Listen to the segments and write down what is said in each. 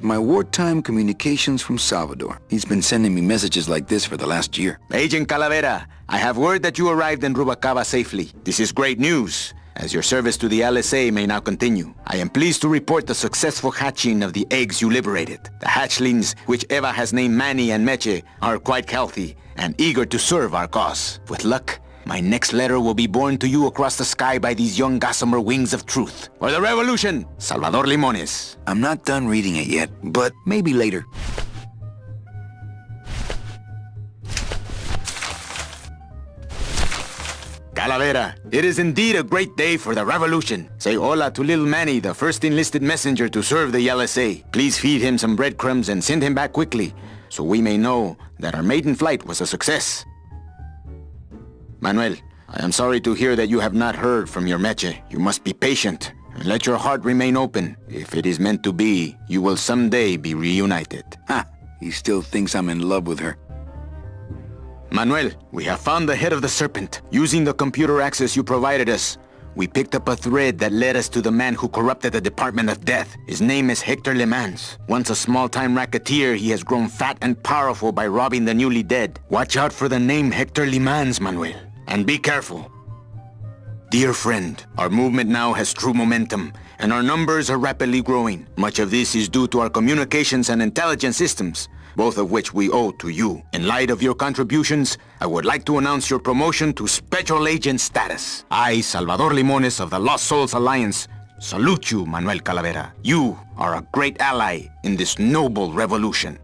My wartime communications from Salvador. He's been sending me messages like this for the last year. Agent Calavera, I have word that you arrived in Rubacava safely. This is great news, as your service to the LSA may now continue. I am pleased to report the successful hatching of the eggs you liberated. The hatchlings, which Eva has named Manny and Meche, are quite healthy and eager to serve our cause. With luck, my next letter will be borne to you across the sky by these young gossamer wings of truth. For the revolution, Salvador Limones. I'm not done reading it yet, but maybe later. Calavera, it is indeed a great day for the revolution. Say hola to little Manny, the first enlisted messenger to serve the LSA. Please feed him some breadcrumbs and send him back quickly, so we may know that our maiden flight was a success. Manuel, I am sorry to hear that you have not heard from your Meche. You must be patient and let your heart remain open. If it is meant to be, you will someday be reunited. Ha! He still thinks I'm in love with her. Manuel, we have found the head of the serpent. Using the computer access you provided us, we picked up a thread that led us to the man who corrupted the Department of Death. His name is Hector Le Mans. Once a small-time racketeer, he has grown fat and powerful by robbing the newly dead. Watch out for the name Hector Le Mans, Manuel. And be careful. Dear friend, our movement now has true momentum, and our numbers are rapidly growing. Much of this is due to our communications and intelligence systems, both of which we owe to you. In light of your contributions, I would like to announce your promotion to Special Agent status. I, Salvador Limones of the Lost Souls Alliance, salute you, Manuel Calavera. You are a great ally in this noble revolution.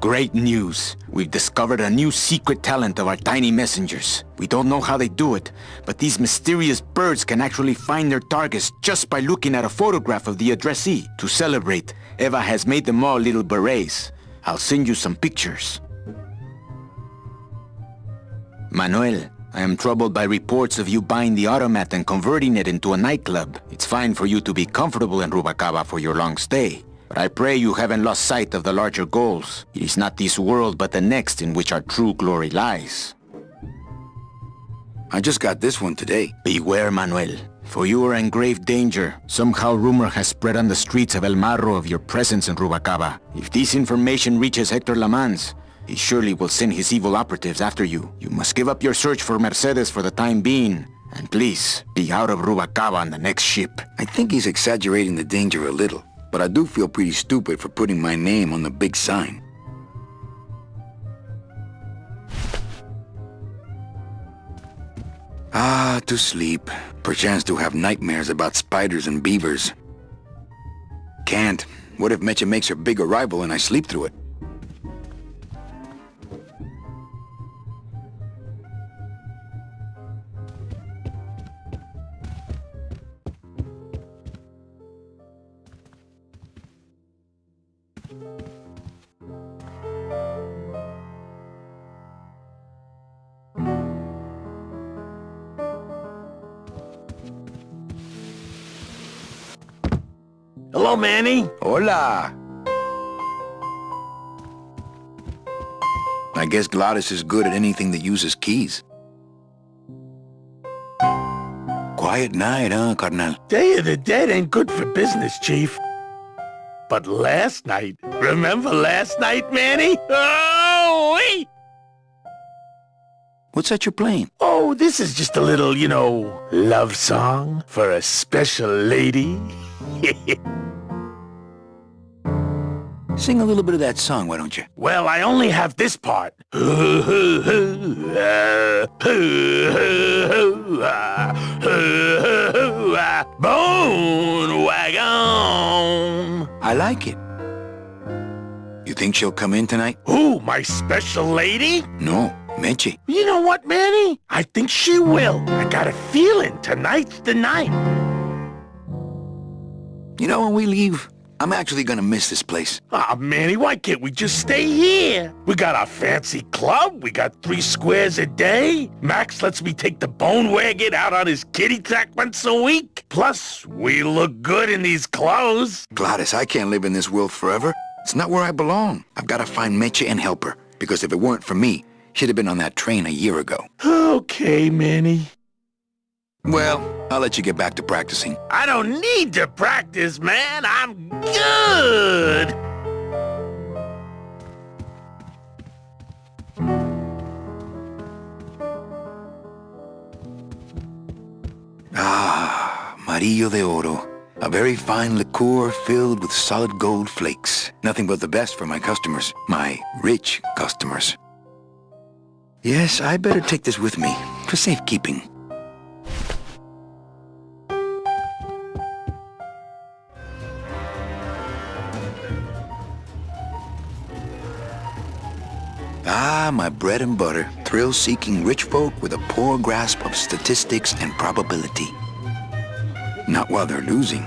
Great news! We've discovered a new secret talent of our tiny messengers. We don't know how they do it, but these mysterious birds can actually find their targets just by looking at a photograph of the addressee. To celebrate, Eva has made them all little berets. I'll send you some pictures. Manuel, I am troubled by reports of you buying the automat and converting it into a nightclub. It's fine for you to be comfortable in Rubacava for your long stay, but I pray you haven't lost sight of the larger goals. It is not this world but the next in which our true glory lies. I just got this one today. Beware, Manuel, for you are in grave danger. Somehow rumor has spread on the streets of El Marro of your presence in Rubacava. If this information reaches Hector Le Mans, he surely will send his evil operatives after you. You must give up your search for Mercedes for the time being, and please, be out of Rubacava on the next ship. I think he's exaggerating the danger a little, but I do feel pretty stupid for putting my name on the big sign. Ah, to sleep. Perchance to have nightmares about spiders and beavers. Can't. What if Meche makes her big arrival and I sleep through it? Hello, Manny. Hola! I guess Gladys is good at anything that uses keys. Quiet night, huh, carnal? Day of the Dead ain't good for business, Chief. But last night, remember last night, Manny? Oh, wait! What's that you're playing? Oh, this is just a little, love song for a special lady. Sing a little bit of that song, why don't you? Well, I only have this part. Bone wagon. I like it. You think she'll come in tonight? Who, my special lady? No, Meche. You know what, Manny? I think she will. I got a feeling tonight's the night. You know, when we leave, I'm actually gonna miss this place. Aw, Manny, why can't we just stay here? We got our fancy club, we got 3 squares a day. Max lets me take the bone wagon out on his kitty track once a week. Plus, we look good in these clothes. Gladys, I can't live in this world forever. It's not where I belong. I've gotta find Meche and help her, because if it weren't for me, she'd have been on that train a year ago. Okay, Manny. Well, I'll let you get back to practicing. I don't need to practice, man. I'm good. Ah, Amarillo de Oro. A very fine liqueur filled with solid gold flakes. Nothing but the best for my customers. My rich customers. Yes, I better take this with me for safekeeping. Ah, my bread and butter. Thrill-seeking rich folk with a poor grasp of statistics and probability. Not while they're losing.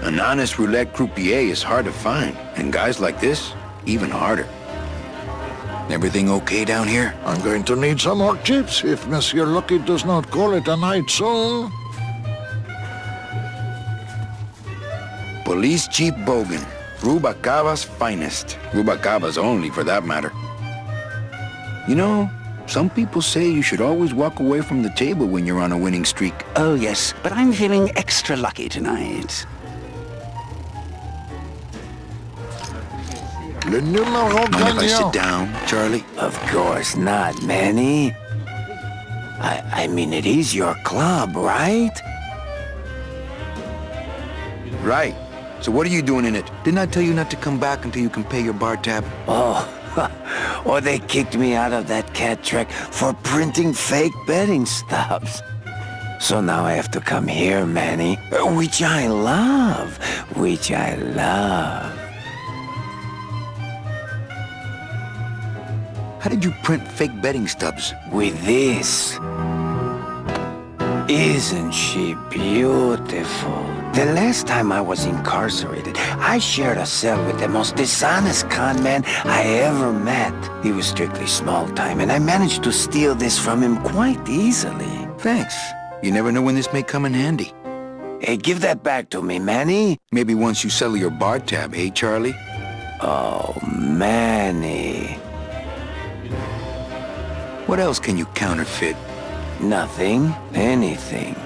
An honest roulette croupier is hard to find, and guys like this, even harder. Everything okay down here? I'm going to need some more chips if Monsieur Lucky does not call it a night soon. Police Chief Bogan. Rubacava's finest. Rubacava's only, for that matter. You know, some people say you should always walk away from the table when you're on a winning streak. Oh, yes, but I'm feeling extra lucky tonight. Le numéro Mind if I sit gagnant. down, Charlie? Of course not, Manny. I mean, it is your club, right? Right. So what are you doing in it? Didn't I tell you not to come back until you can pay your bar tab? Oh, or they kicked me out of that cat track for printing fake betting stubs. So now I have to come here, Manny, which I love. How did you print fake betting stubs? With this. Isn't she beautiful? The last time I was incarcerated, I shared a cell with the most dishonest con man I ever met. He was strictly small time, and I managed to steal this from him quite easily. Thanks. You never know when this may come in handy. Hey, give that back to me, Manny. Maybe once you settle your bar tab, eh, Charlie? Oh, Manny. What else can you counterfeit? Nothing. Anything.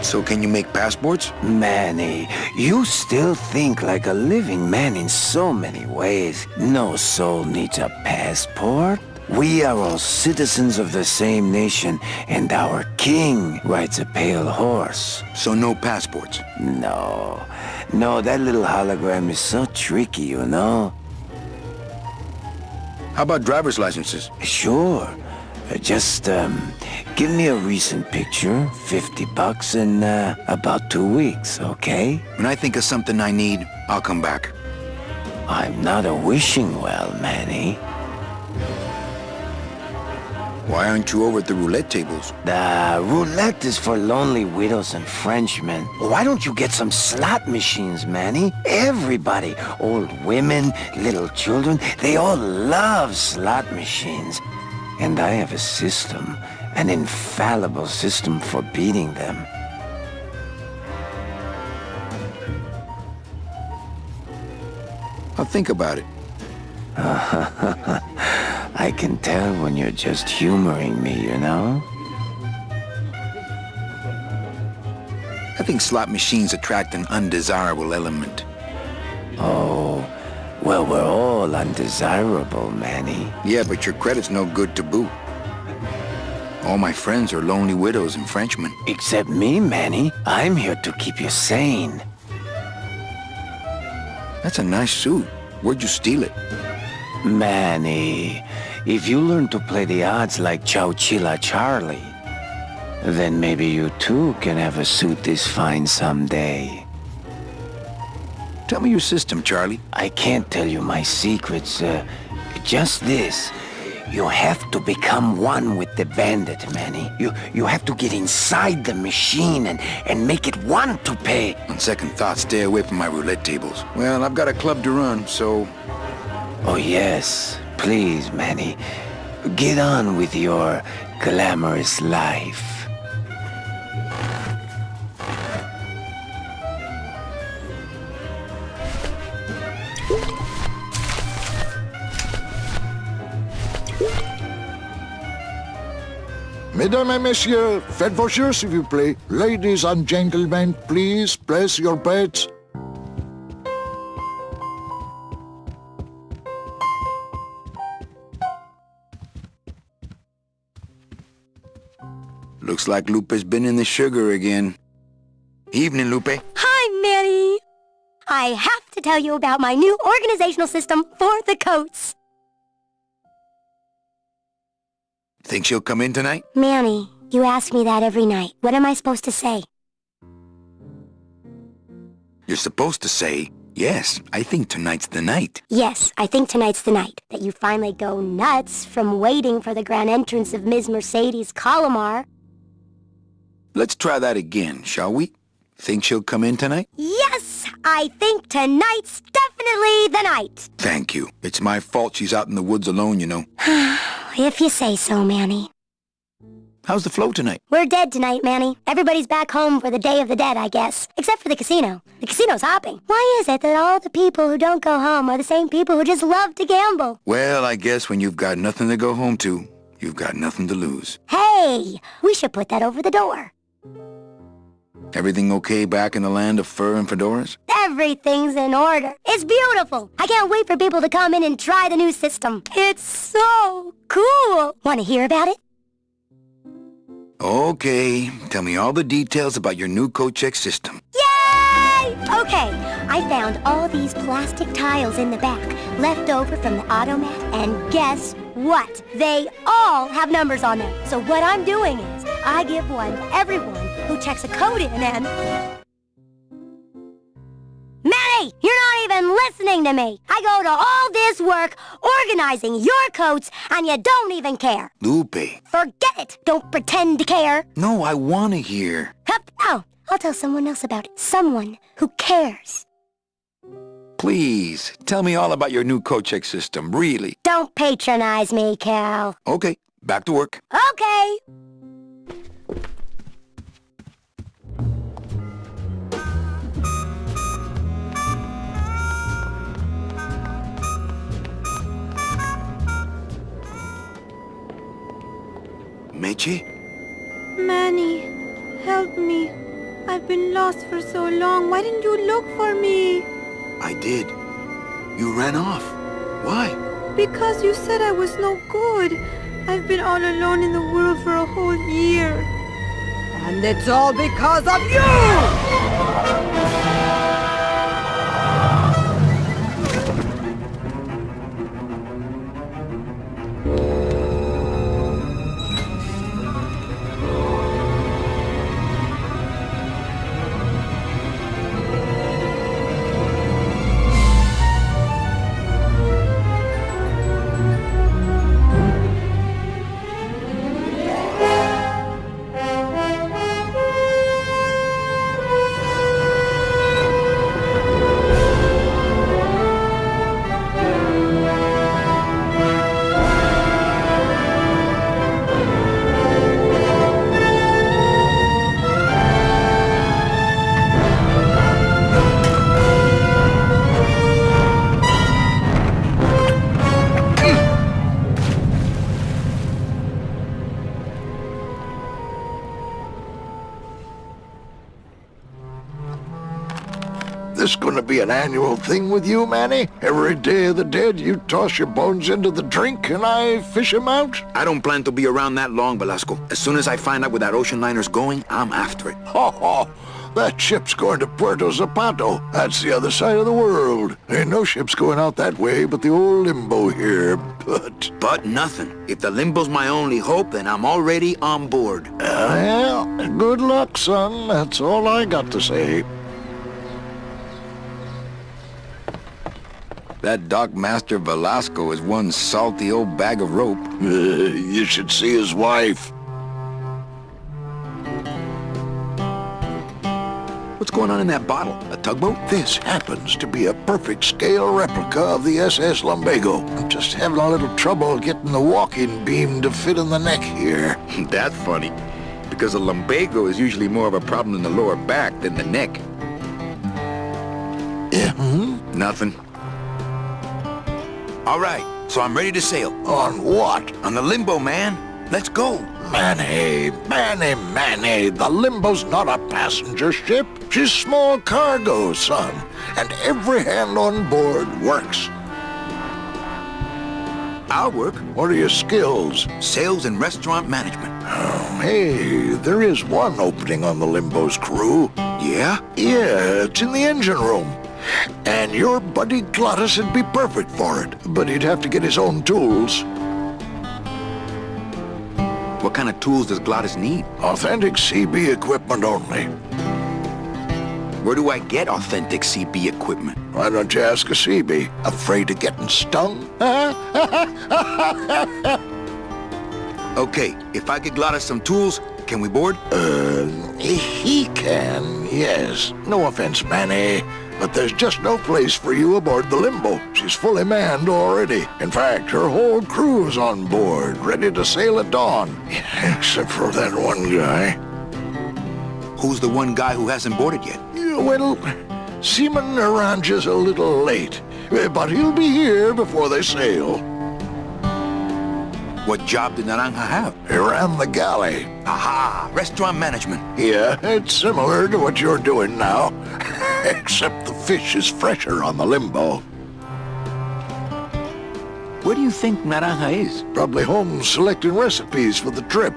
So can you make passports? Manny, you still think like a living man in so many ways. No soul needs a passport. We are all citizens of the same nation, and our king rides a pale horse. So no passports? No, that little hologram is so tricky, you know? How about driver's licenses? Sure. Just, give me a recent picture, $50 in, about 2 weeks, okay? When I think of something I need, I'll come back. I'm not a wishing well, Manny. Why aren't you over at the roulette tables? The roulette is for lonely widows and Frenchmen. Why don't you get some slot machines, Manny? Everybody, old women, little children, they all love slot machines. And I have a system, an infallible system for beating them. I'll think about it. I can tell when you're just humoring me, you know? I think slot machines attract an undesirable element. Oh, well, we're all undesirable, Manny. Yeah, but your credit's no good to boot. All my friends are lonely widows and Frenchmen. Except me, Manny. I'm here to keep you sane. That's a nice suit. Where'd you steal it? Manny, if you learn to play the odds like Chowchilla Charlie, then maybe you too can have a suit this fine someday. Tell me your system, Charlie. I can't tell you my secrets, just this. You have to become one with the bandit, Manny. You have to get inside the machine and make it want to pay. On second thought, stay away from my roulette tables. Well, I've got a club to run, so... Oh yes, please, Manny. Get on with your glamorous life. Mesdames et messieurs, faites vos jeux, s'il vous plaît. Ladies and gentlemen, please place your bets. Looks like Lupe's been in the sugar again. Evening, Lupe. Hi, Manny. I have to tell you about my new organizational system for the coats. Think she'll come in tonight? Manny, you ask me that every night. What am I supposed to say? You're supposed to say, yes, I think tonight's the night. Yes, I think tonight's the night that you finally go nuts from waiting for the grand entrance of Ms. Mercedes Colomar. Let's try that again, shall we? Think she'll come in tonight? Yes, I think tonight's definitely the night. Thank you. It's my fault she's out in the woods alone, you know. If you say so, Manny. How's the flow tonight? We're dead tonight, Manny. Everybody's back home for the Day of the Dead, I guess. Except for the casino. The casino's hopping. Why is it that all the people who don't go home are the same people who just love to gamble? Well, I guess when you've got nothing to go home to, you've got nothing to lose. Hey, we should put that over the door. Everything okay back in the land of fur and fedoras? Everything's in order. It's beautiful. I can't wait for people to come in and try the new system. It's so cool. Want to hear about it? Okay, tell me all the details about your new coat check system. Yay! Okay, I found all these plastic tiles in the back, left over from the automat, and guess what? They all have numbers on them. So what I'm doing is, I give one to everyone who checks a code in and... Manny, you're not even listening to me. I go to all this work organizing your coats, and you don't even care. Lupe. Forget it. Don't pretend to care. No, I want to hear. Hup. Oh, I'll tell someone else about it. Someone who cares. Please, tell me all about your new coat check system, really. Don't patronize me, Cal. Okay, back to work. Okay. Meche? Manny, help me. I've been lost for so long. Why didn't you look for me? I did. You ran off. Why? Because you said I was no good. I've been all alone in the world for a whole year. And it's all because of you! This gonna be an annual thing with you, Manny? Every Day of the Dead, you toss your bones into the drink and I fish 'em out? I don't plan to be around that long, Velasco. As soon as I find out where that ocean liner's going, I'm after it. Ho ho! That ship's going to Puerto Zapato. That's the other side of the world. Ain't no ships going out that way but the old limbo here, But nothing. If the limbo's my only hope, then I'm already on board. Well, good luck, son. That's all I got to say. That dockmaster Velasco is one salty old bag of rope. You should see his wife. What's going on in that bottle? A tugboat? This happens to be a perfect scale replica of the SS Lumbago. I'm just having a little trouble getting the walking beam to fit in the neck here. That's funny, because a lumbago is usually more of a problem in the lower back than the neck. Yeah, Nothing. All right, so I'm ready to sail. On what? On the limbo, man. Let's go. Manny, the Limbo's not a passenger ship. She's small cargo, son. And every hand on board works. I'll work. What are your skills? Sales and restaurant management. Oh, hey, there is one opening on the Limbo's crew. Yeah? Yeah, it's in the engine room. And your buddy Glottis would be perfect for it, but he'd have to get his own tools. What kind of tools does Glottis need? Authentic CB equipment only. Where do I get authentic CB equipment? Why don't you ask a CB? Afraid of getting stung? Okay, if I get Glottis some tools, can we board? He can, yes. No offense, Manny, but there's just no place for you aboard the Limbo. She's fully manned already. In fact, her whole crew's on board, ready to sail at dawn. Except for that one guy. Who's the one guy who hasn't boarded yet? Yeah, well, Seaman Naranja's a little late, but he'll be here before they sail. What job did Naranja have? He ran the galley. Aha! Restaurant management. Yeah, it's similar to what you're doing now. Except the fish is fresher on the Limbo. Where do you think Naranja is? Probably home selecting recipes for the trip.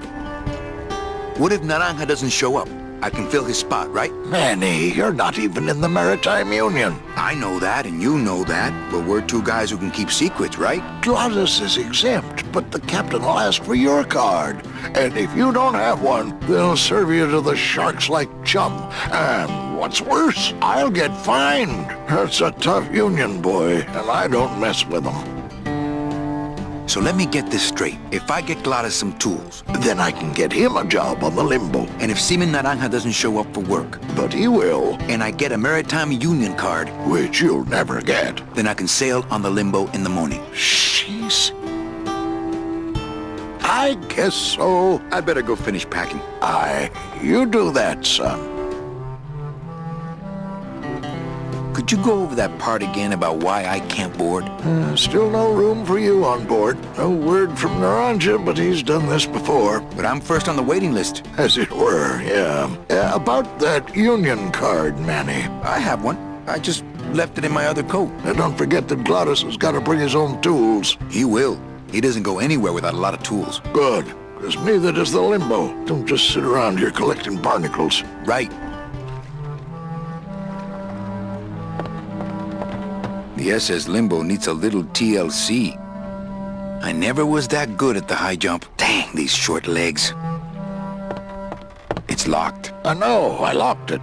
What if Naranja doesn't show up? I can fill his spot, right? Manny, you're not even in the Maritime Union. I know that, and you know that, but we're two guys who can keep secrets, right? Glottis is exempt, but the captain will ask for your card. And if you don't have one, they'll serve you to the sharks like chum. And what's worse, I'll get fined. That's a tough union, boy, and I don't mess with them. So let me get this straight. If I get Glottis some tools, Then I can get him a job on the Limbo. and if Seaman Naranja doesn't show up for work, But he will, and I get a Maritime Union card, which you'll never get. then I can sail on the Limbo in the morning. Jeez. I guess so. I better go finish packing. You do that, son. Could you go over that part again about why I can't board? Still no room for you on board. No word from Naranja, but he's done this before. But I'm first on the waiting list. As it were, yeah. About that union card, Manny. I have one. I just left it in my other coat. And don't forget that Glottis has got to bring his own tools. He will. He doesn't go anywhere without a lot of tools. Good, because neither does the Limbo. Don't just sit around here collecting barnacles. Right. The SS Limbo needs a little TLC. I never was that good at the high jump. Dang, these short legs. It's locked. I know, I locked it.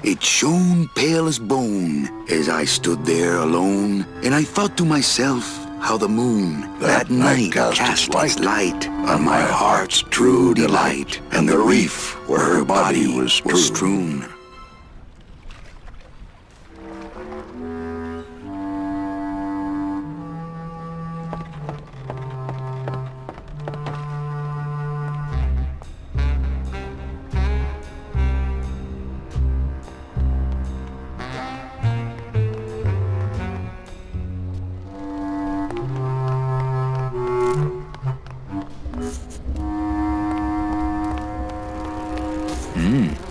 It shone pale as bone as I stood there alone, and I thought to myself how the moon that night cast its light on my heart's true delight, and the reef where her body was strewn.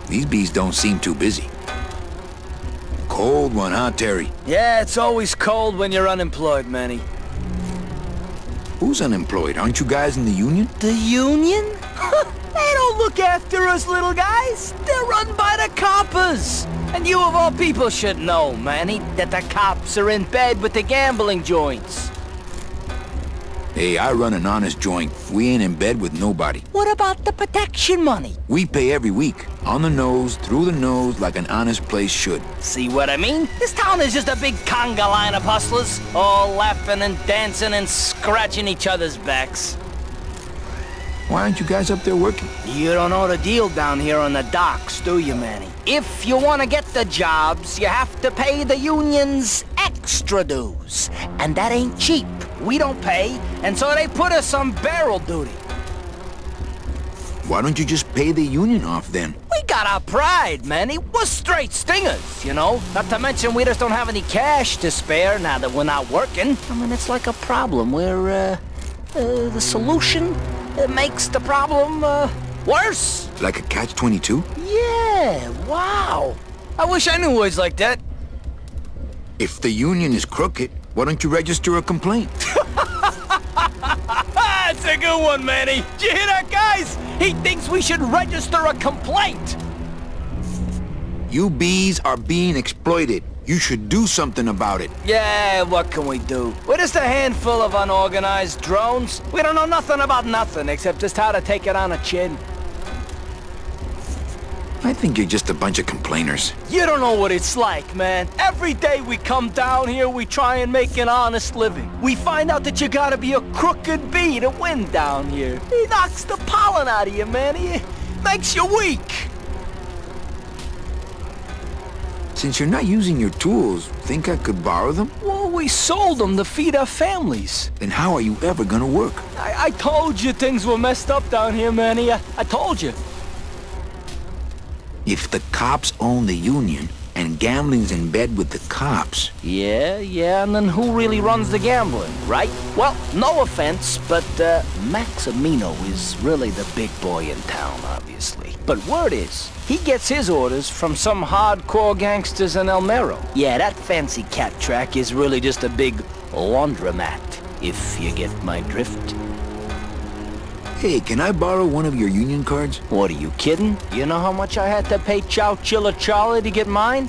These bees don't seem too busy. Cold one, huh, Terry? Yeah, it's always cold when you're unemployed, Manny. Who's unemployed? Aren't you guys in the union? The union? They don't look after us little guys. They're run by the coppers. And you of all people should know, Manny, that the cops are in bed with the gambling joints. Hey, I run an honest joint. We ain't in bed with nobody. What about the protection money? We pay every week. On the nose, through the nose, like an honest place should. See what I mean? This town is just a big conga line of hustlers, all laughing and dancing and scratching each other's backs. Why aren't you guys up there working? You don't know the deal down here on the docks, do you, Manny? If you want to get the jobs, you have to pay the unions extra dues. And that ain't cheap. We don't pay, and so they put us on barrel duty. Why don't you just pay the union off then? We got our pride, Manny. We're straight stingers, you know? Not to mention we just don't have any cash to spare now that we're not working. I mean, it's like a problem. We're the solution makes the problem, worse. Like a catch-22? Yeah, wow. I wish I knew words like that. If the union is crooked, why don't you register a complaint? That's a good one, Manny. Did you hear that, guys? He thinks we should register a complaint. You bees are being exploited. You should do something about it. Yeah, what can we do? We're just a handful of unorganized drones. We don't know nothing about nothing except just how to take it on the chin. I think you're just a bunch of complainers. You don't know what it's like, man. Every day we come down here, we try and make an honest living. We find out that you gotta be a crooked bee to win down here. He knocks the pollen out of you, man. He makes you weak. Since you're not using your tools, think I could borrow them? Well, we sold them to feed our families. Then how are you ever gonna work? I told you things were messed up down here, Manny. I told you. If the cops own the union, and gambling's in bed with the cops... Yeah, and then who really runs the gambling, right? Well, no offense, but Maximino is really the big boy in town, obviously. But word is, he gets his orders from some hardcore gangsters in El Mero. Yeah, that fancy cat track is really just a big laundromat, if you get my drift. Hey, can I borrow one of your union cards? What, are you kidding? You know how much I had to pay Chow Chilla Charlie to get mine?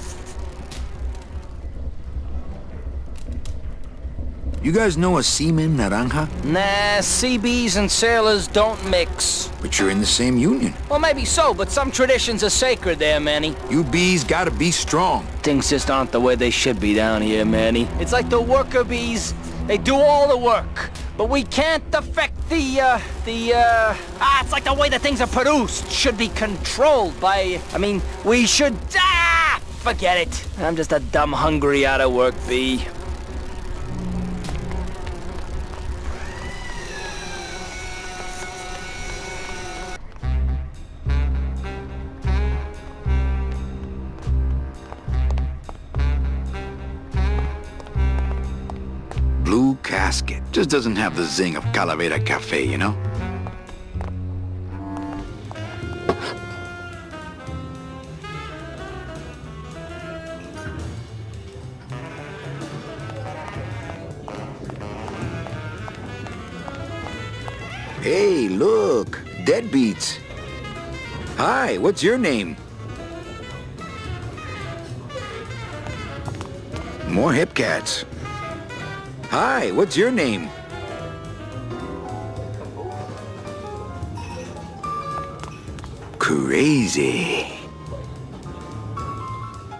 You guys know a seaman naranja? Nah, CBs and sailors don't mix. But you're in the same union. Well, maybe so, but some traditions are sacred there, Manny. You bees gotta be strong. Things just aren't the way they should be down here, Manny. It's like the worker bees. They do all the work, but we can't affect it's like the way that things are produced should be controlled by, we should, forget it. I'm just a dumb, hungry, out-of-work bee. Blue casket. Just doesn't have the zing of Calavera Cafe, you know? Hey, look! Deadbeats! Hi, what's your name? More hip cats. Hi, what's your name? Crazy.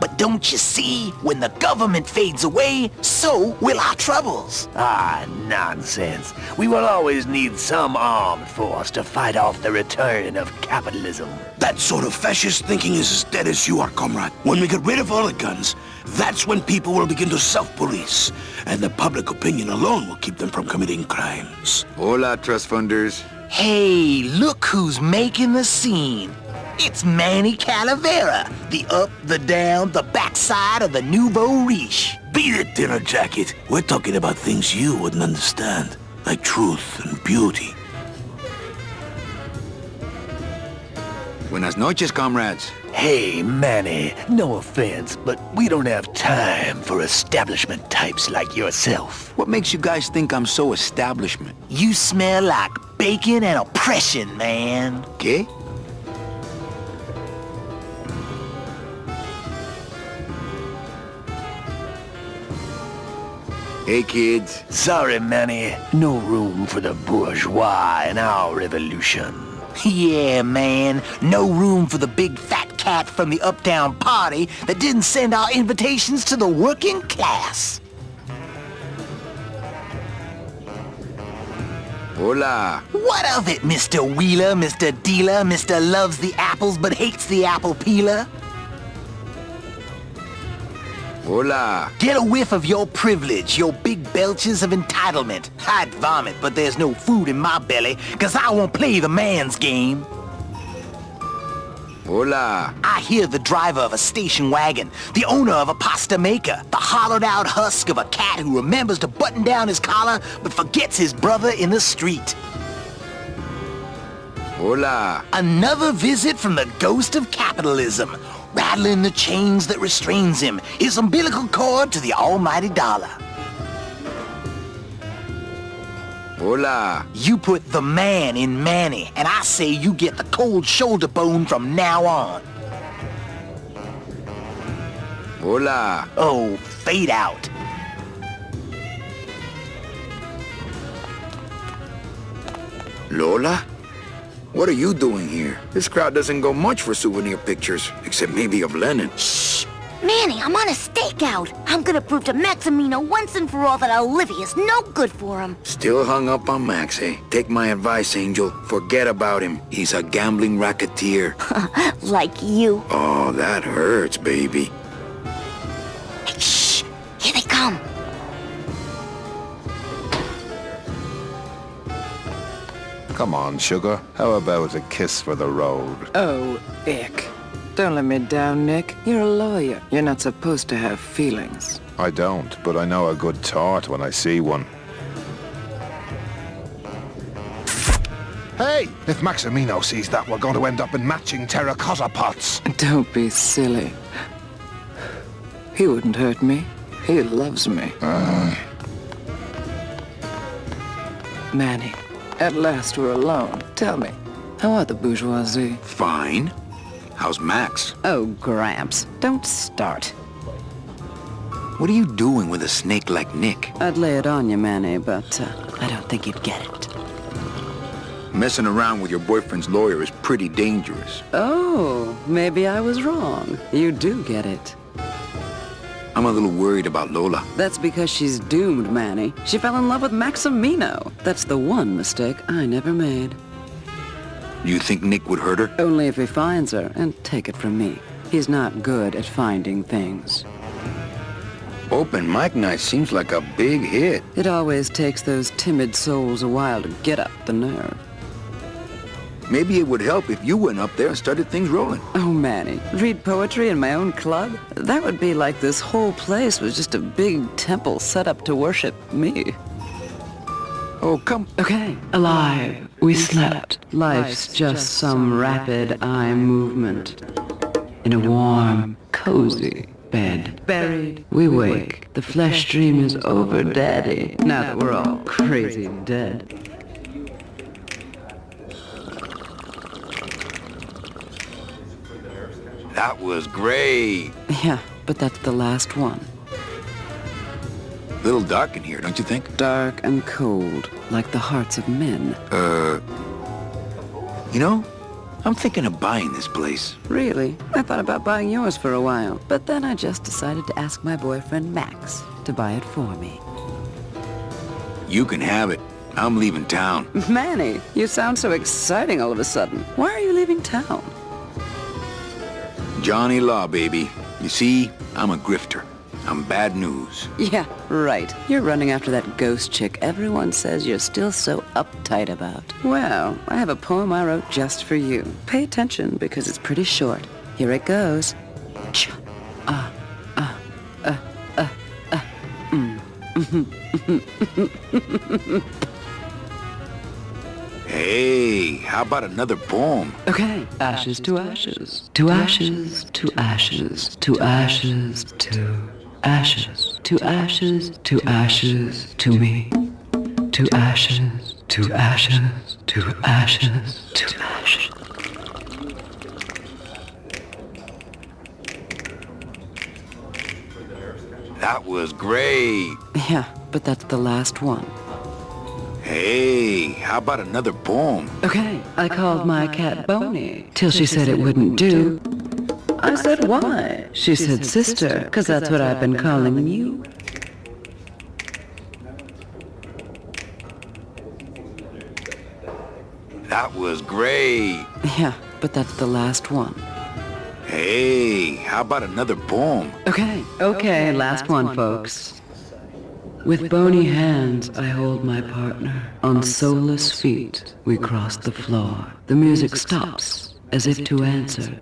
But don't you see, when the government fades away, so will our troubles. Ah, nonsense. We will always need some armed force to fight off the return of capitalism. That sort of fascist thinking is as dead as you are, comrade. When we get rid of all the guns, that's when people will begin to self-police, and the public opinion alone will keep them from committing crimes. Hola, trust funders. Hey, look who's making the scene. It's Manny Calavera, the up, the down, the backside of the nouveau riche. Beat it, dinner jacket. We're talking about things you wouldn't understand, like truth and beauty. Buenas noches, comrades. Hey, Manny, no offense, but we don't have time for establishment types like yourself. What makes you guys think I'm so establishment? You smell like bacon and oppression, man. ¿Qué? Hey, kids. Sorry, Manny, no room for the bourgeois in our revolution. Yeah, man. No room for the big fat cat from the uptown party that didn't send our invitations to the working class. Hola. What of it, Mr. Wheeler, Mr. Dealer, Mr. Loves the apples but hates the apple peeler? Hola. Get a whiff of your privilege, your big belches of entitlement. I'd vomit, but there's no food in my belly, 'cause I won't play the man's game. Hola. I hear the driver of a station wagon, the owner of a pasta maker, the hollowed-out husk of a cat who remembers to button down his collar but forgets his brother in the street. Hola. Another visit from the ghost of capitalism, rattling the chains that restrains him, his umbilical cord to the almighty dollar. Hola. You put the man in Manny, and I say you get the cold shoulder bone from now on. Hola. Oh, fade out. Lola? What are you doing here? This crowd doesn't go much for souvenir pictures, except maybe of Lenin. Shh! Manny, I'm on a stakeout. I'm gonna prove to Maximino once and for all that Olivia's no good for him. Still hung up on Max, eh? Take my advice, Angel. Forget about him. He's a gambling racketeer. Like you. Oh, that hurts, baby. Hey, shh! Here they come. Come on, sugar. How about a kiss for the road? Oh, ick. Don't let me down, Nick. You're a lawyer. You're not supposed to have feelings. I don't, but I know a good tart when I see one. Hey! If Maximino sees that, we're going to end up in matching terracotta pots. Don't be silly. He wouldn't hurt me. He loves me. Manny, at last we're alone. Tell me, how are the bourgeoisie? Fine. How's Max? Oh, Gramps, don't start. What are you doing with a snake like Nick? I'd lay it on you, Manny, but I don't think you'd get it. Messing around with your boyfriend's lawyer is pretty dangerous. Oh, maybe I was wrong. You do get it. I'm a little worried about Lola. That's because she's doomed, Manny. She fell in love with Maximino. That's the one mistake I never made. You think Nick would hurt her? Only if he finds her, and take it from me. He's not good at finding things. Open mic night seems like a big hit. It always takes those timid souls a while to get up the nerve. Maybe it would help if you went up there and started things rolling. Oh, Manny, read poetry in my own club? That would be like this whole place was just a big temple set up to worship me. Oh, come. Okay. Alive. We slept. Life's just some rapid eye movement. In a warm, cozy bed. Buried. We wake. The flesh dream is over, Daddy. Now that we're all crazy dead. That was great. Yeah, but that's the last one. Little dark in here, don't you think? Dark and cold, like the hearts of men. You know, I'm thinking of buying this place. Really? I thought about buying yours for a while, but then I just decided to ask my boyfriend Max to buy it for me. You can have it. I'm leaving town. Manny, you sound so exciting all of a sudden. Why are you leaving town? Johnny Law, baby. You see, I'm a grifter. I'm bad news. Yeah, right. You're running after that ghost chick everyone says you're still so uptight about. Well, I have a poem I wrote just for you. Pay attention because it's pretty short. Here it goes. Hey, how about another poem? Okay. Ashes to ashes. To ashes, to ashes, to ashes, to ashes, to ashes, to ashes, to me. To ashes, to ashes, to ashes, to ashes. That was great. Yeah, but that's the last one. Hey, how about another poem? Okay, I called my cat Boney, till she said it wouldn't do. I said, why? She said, sister, 'cause that's what I've been calling you. That was great. Yeah, but that's the last one. Hey, how about another poem? Okay, last one, folks. With bony hands, I hold my partner. On soulless feet, we cross the floor. The music stops, as if to answer.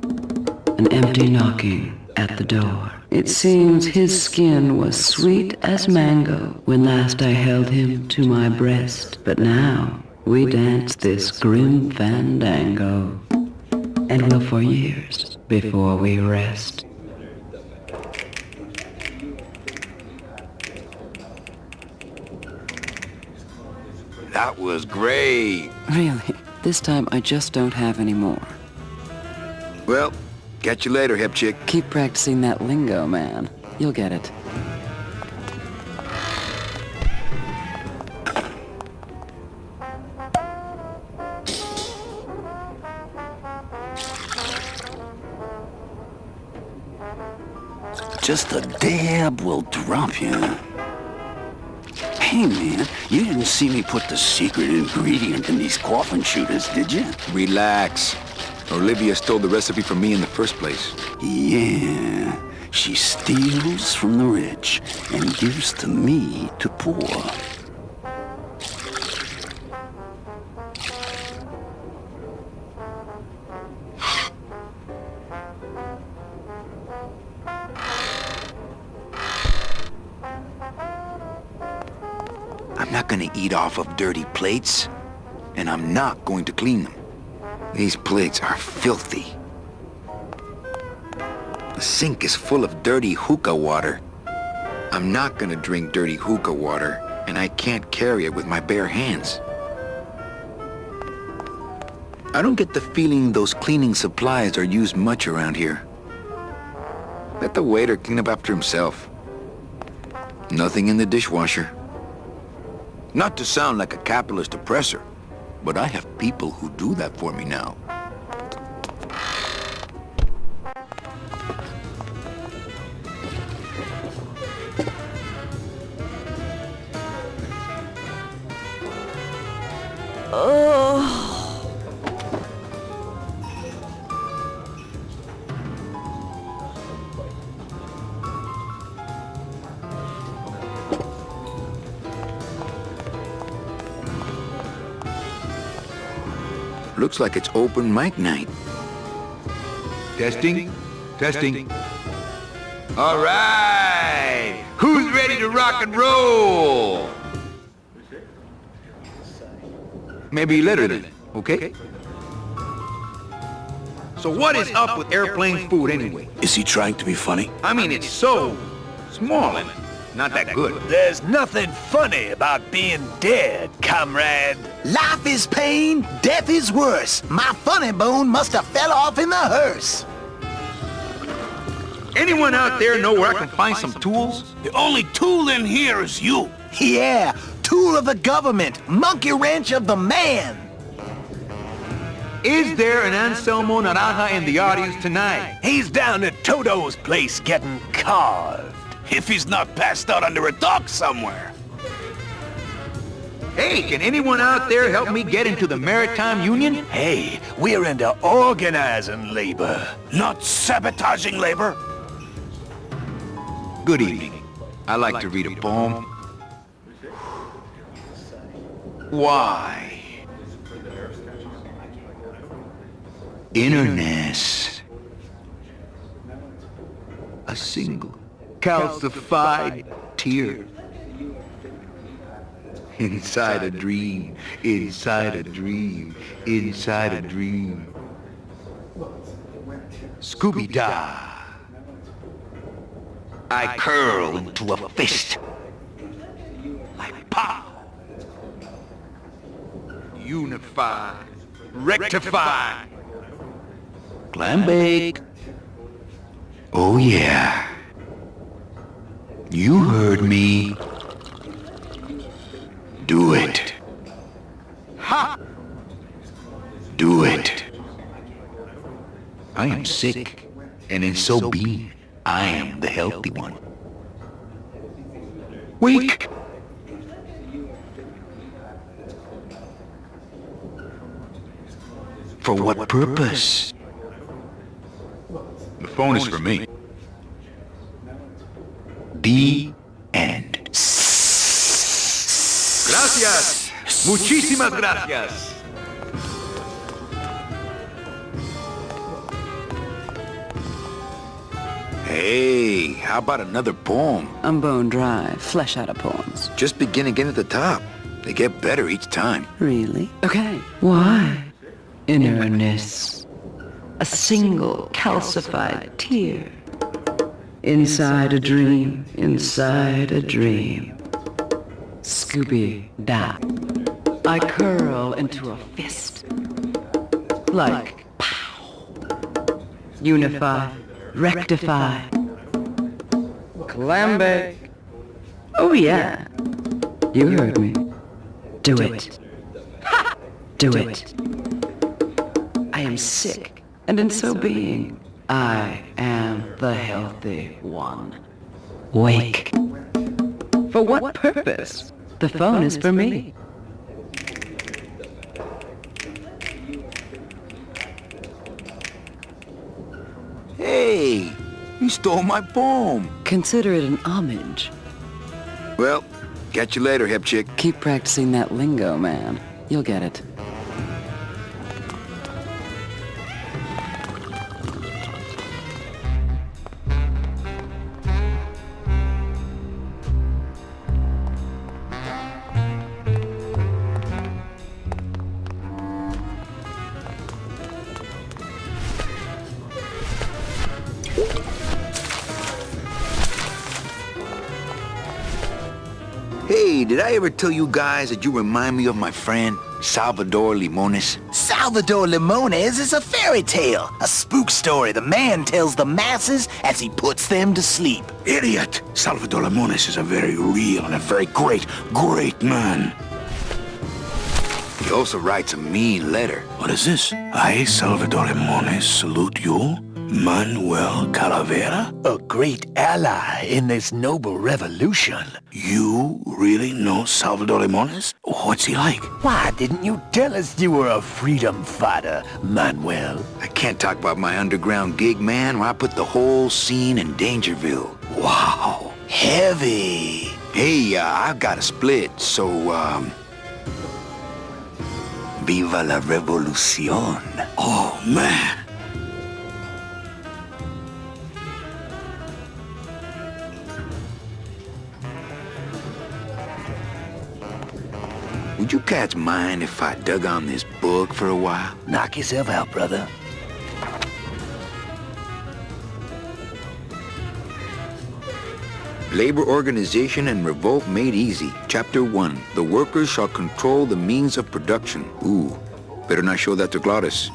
An empty knocking at the door. It seems his skin was sweet as mango when last I held him to my breast, but now we dance this grim fandango, and will for years before we rest. That was great. Really, this time I just don't have any more. Well, catch you later, hip chick. Keep practicing that lingo, man. You'll get it. Just a dab will drop you. Hey, man, you didn't see me put the secret ingredient in these coffin shooters, did you? Relax. Olivia stole the recipe from me in the first place. Yeah, she steals from the rich and gives to me to poor. I'm not gonna eat off of dirty plates, and I'm not going to clean them. These plates are filthy. The sink is full of dirty hookah water. I'm not gonna drink dirty hookah water, and I can't carry it with my bare hands. I don't get the feeling those cleaning supplies are used much around here. Let the waiter clean up after himself. Nothing in the dishwasher. Not to sound like a capitalist oppressor, but I have people who do that for me now. Looks like it's open mic night. Testing? Testing. All right! Who's ready to rock and roll? Maybe later then, okay? So what is up with airplane food anyway? Is he trying to be funny? I mean, it's so small and not that good. There's nothing funny about being dead, comrade. Life is pain, death is worse. My funny bone must have fell off in the hearse. Anyone out there know where I can find some tools? The only tool in here is you. Yeah, tool of the government, monkey wrench of the man. Is there an Anselmo Naranja in the audience tonight? He's down at Toto's place getting carved. If he's not passed out under a dock somewhere. Hey, can anyone out there help me get into the Maritime Union? Hey, we're into organizing labor. Not sabotaging labor. Good evening. I like to read a poem. Why? Interness. A single calcified tear. Inside a dream, inside a dream, inside a dream. Scooby-Dah. I curl into a fist. Like pow. Unify. Rectify. Clam bake. Oh yeah. You heard me. Do it. Ha! Do it. I am sick, and in so being, I am the healthy one. Weak. For what purpose? The phone is for me. The end. Gracias. Muchísimas gracias. Hey, how about another poem? I'm bone dry, flesh out of poems. Just begin again at the top. They get better each time. Really? Okay. Why? Innerness. A single calcified tear. Inside a dream, inside a dream. Scooby-Doo. I curl into a fist. Like, pow. Unify, rectify. Clambake. Oh yeah. You heard me. Do it. Do it. I am sick, and in so being, I am the healthy one. Wake. For what purpose? The phone is for me. Hey, you stole my poem. Consider it an homage. Well, catch you later, hip chick. Keep practicing that lingo, man. You'll get it. Hey, did I ever tell you guys that you remind me of my friend, Salvador Limones? Salvador Limones is a fairy tale, a spook story the man tells the masses as he puts them to sleep. Idiot! Salvador Limones is a very real and a very great man. He also writes a mean letter. What is this? I, Salvador Limones, salute you, Manuel Calavera? A great ally in this noble revolution. You really know Salvador Limones? What's he like? Why didn't you tell us you were a freedom fighter, Manuel? I can't talk about my underground gig, man, where I put the whole scene in Dangerville. Wow. Heavy. Hey, I've got a split, so, Viva la revolución. Oh, man. Would you cats mind if I dug on this book for a while? Knock yourself out, brother. Labor Organization and Revolt Made Easy. Chapter 1. The workers shall control the means of production. Ooh, better not show that to Glottis.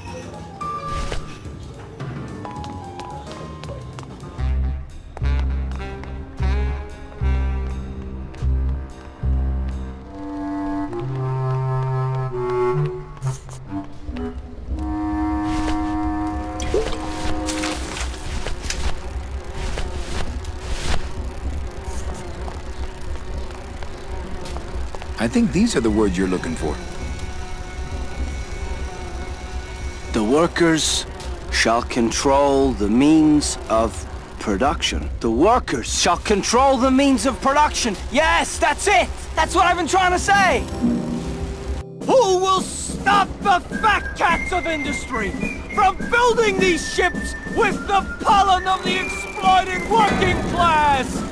I think these are the words you're looking for. The workers shall control the means of production. The workers shall control the means of production. Yes, that's it! That's what I've been trying to say! Who will stop the fat cats of industry from building these ships with the pollen of the exploited working class?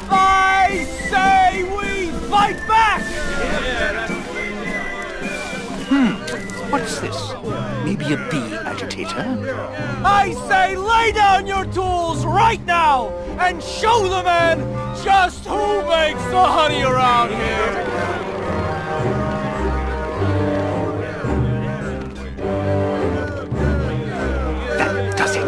I say we fight back! What's this? Maybe a bee agitator? I say lay down your tools right now and show the men just who makes the honey around here! That does it.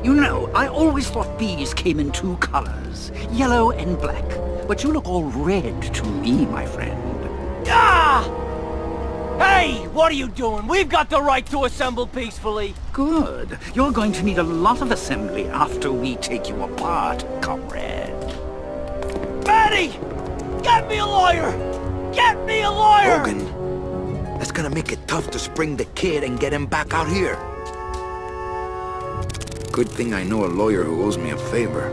You know, I always thought bees came in two colors, yellow and black. But you look all red to me, my friend. Ah! Hey, what are you doing? We've got the right to assemble peacefully. Good. You're going to need a lot of assembly after we take you apart, comrade. Betty! Get me a lawyer! Get me a lawyer! Hogan, that's gonna make it tough to spring the kid and get him back out here. Good thing I know a lawyer who owes me a favor.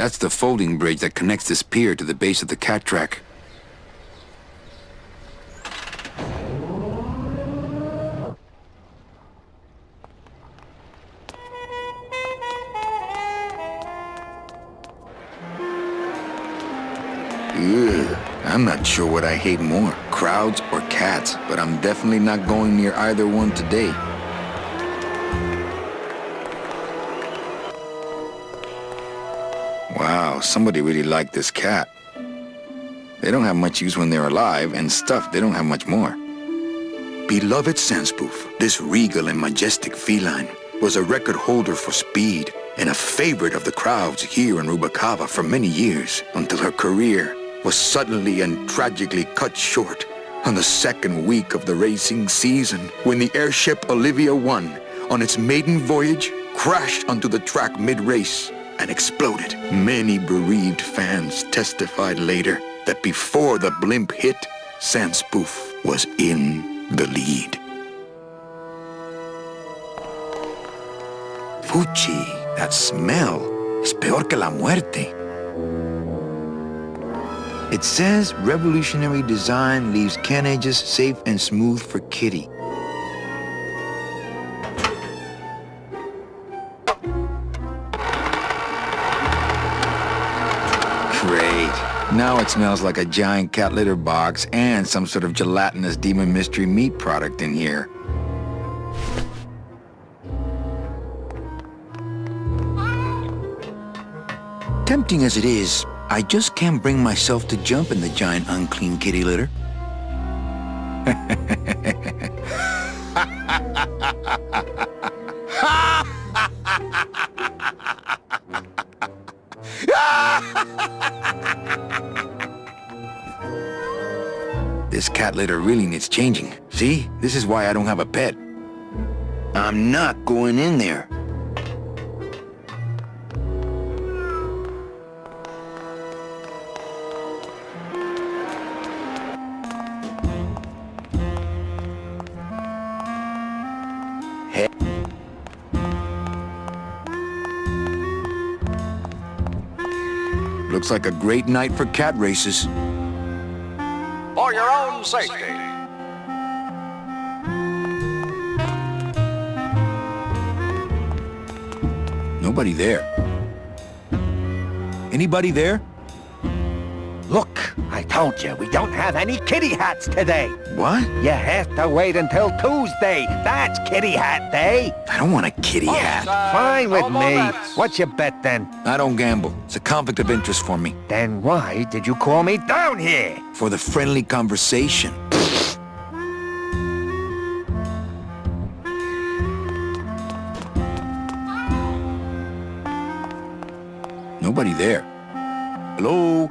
That's the folding bridge that connects this pier to the base of the cat track. Ugh, I'm not sure what I hate more, crowds or cats, but I'm definitely not going near either one today. Wow, somebody really liked this cat. They don't have much use when they're alive, and stuff, they don't have much more. Beloved Sandspoof, this regal and majestic feline, was a record holder for speed and a favorite of the crowds here in Rubacava for many years, until her career was suddenly and tragically cut short on the second week of the racing season, when the airship Olivia 1, on its maiden voyage, crashed onto the track mid-race and exploded. Many bereaved fans testified later that before the blimp hit, Sandspoof was in the lead. Fuchi, that smell is peor que la muerte. It says revolutionary design leaves can edges safe and smooth for Kitty. Great. Now it smells like a giant cat litter box and some sort of gelatinous demon mystery meat product in here. Tempting as it is, I just can't bring myself to jump in the giant unclean kitty litter. This cat litter really needs changing. See? This is why I don't have a pet. I'm not going in there. Looks like a great night for cat races. For your own safety. Nobody there. Anybody there? Look, I told you, we don't have any kitty hats today. What? You have to wait until Tuesday. That's kitty hat day. I don't want a kitty hat. Fine with me. What's your bet then? I don't gamble. It's a conflict of interest for me. Then why did you call me down here? For the friendly conversation. Nobody there. Hello?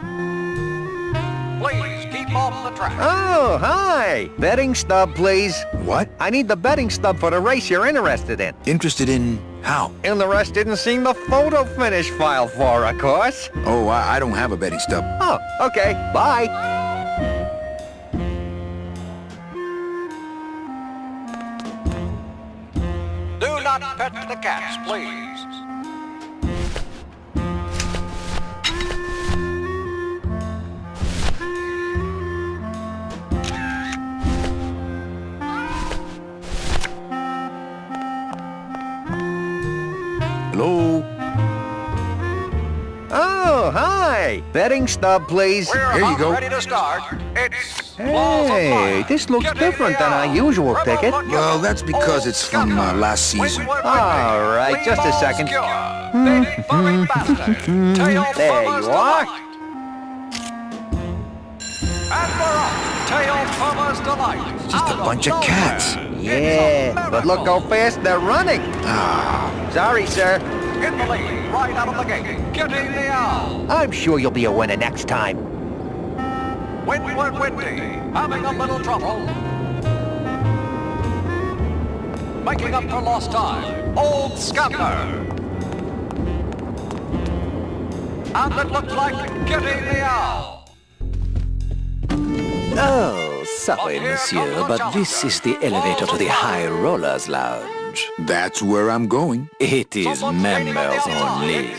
Please keep off the track. Oh, hi. Betting stub, please. What? I need the betting stub for the race you're interested in. Interested in how? Interested in seeing the photo finish file for, of course. Oh, I don't have a betting stub. Oh, okay. Bye. Do not pet the cats, please. Hello? Oh, hi. Betting stub, please. We're Here you go. ready to start. It's Hey, this looks different than our usual ticket. Well, that's because it's from last season. All right, just a second. There you are. And we're off. Tail Farmer's Delight. Just a bunch of cats. Yeah, but look how fast they're running. Ah, Sorry, sir. In the lead, right out of the gate. Kitty the Owl. I'm sure you'll be a winner next time. Windward Windy, having a little trouble. Making up for lost time. Old Scamper. And it looks like Kitty the Owl. Oh, sorry, monsieur, but this is the elevator to the High Rollers Lounge. that's where I'm going. It is members only.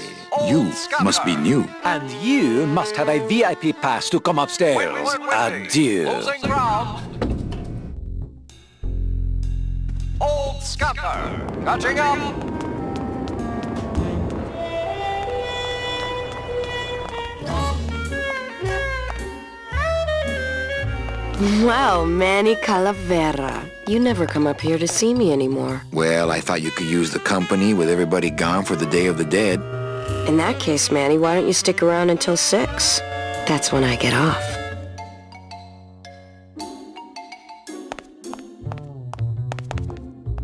You must be new. And you must have a VIP pass to come upstairs. Adieu. Losing ground. Old Scamper, catching up. Well, Manny Calavera, you never come up here to see me anymore. Well, I thought you could use the company with everybody gone for the Day of the Dead. In that case, Manny, why don't you stick around until 6? That's when I get off.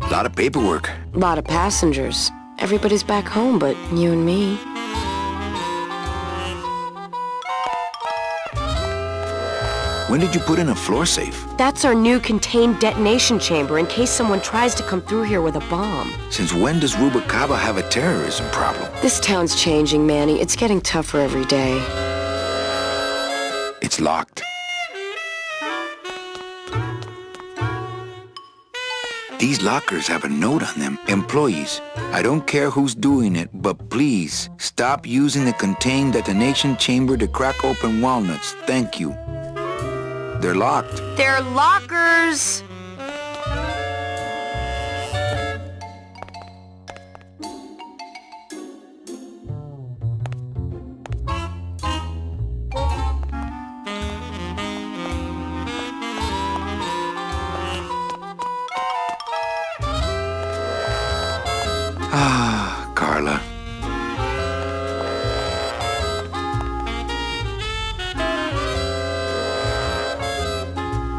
A lot of paperwork. A lot of passengers. Everybody's back home but you and me. When did you put in a floor safe? That's our new contained detonation chamber in case someone tries to come through here with a bomb. Since when does Rubacava have a terrorism problem? This town's changing, Manny. It's getting tougher every day. It's locked. These lockers have a note on them. Employees, I don't care who's doing it, but please stop using the contained detonation chamber to crack open walnuts. Thank you. They're locked. They're lockers! Ah, Carla.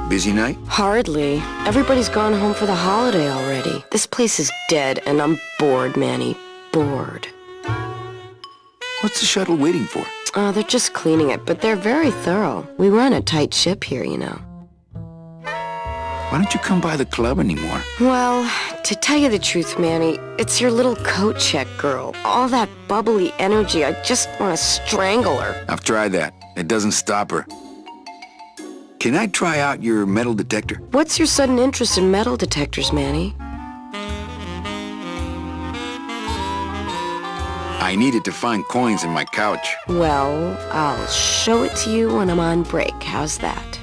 Busy night? Hardly. Everybody's gone home for the holiday already. This place is dead, and I'm bored, Manny. Bored. What's the shuttle waiting for? They're just cleaning it, but they're very thorough. We run a tight ship here, you know. Why don't you come by the club anymore? Well, to tell you the truth, Manny, it's your little coat check girl. All that bubbly energy, I just want to strangle her. I've tried that. It doesn't stop her. Can I try out your metal detector? What's your sudden interest in metal detectors, Manny? I needed to find coins in my couch. Well, I'll show it to you when I'm on break. How's that?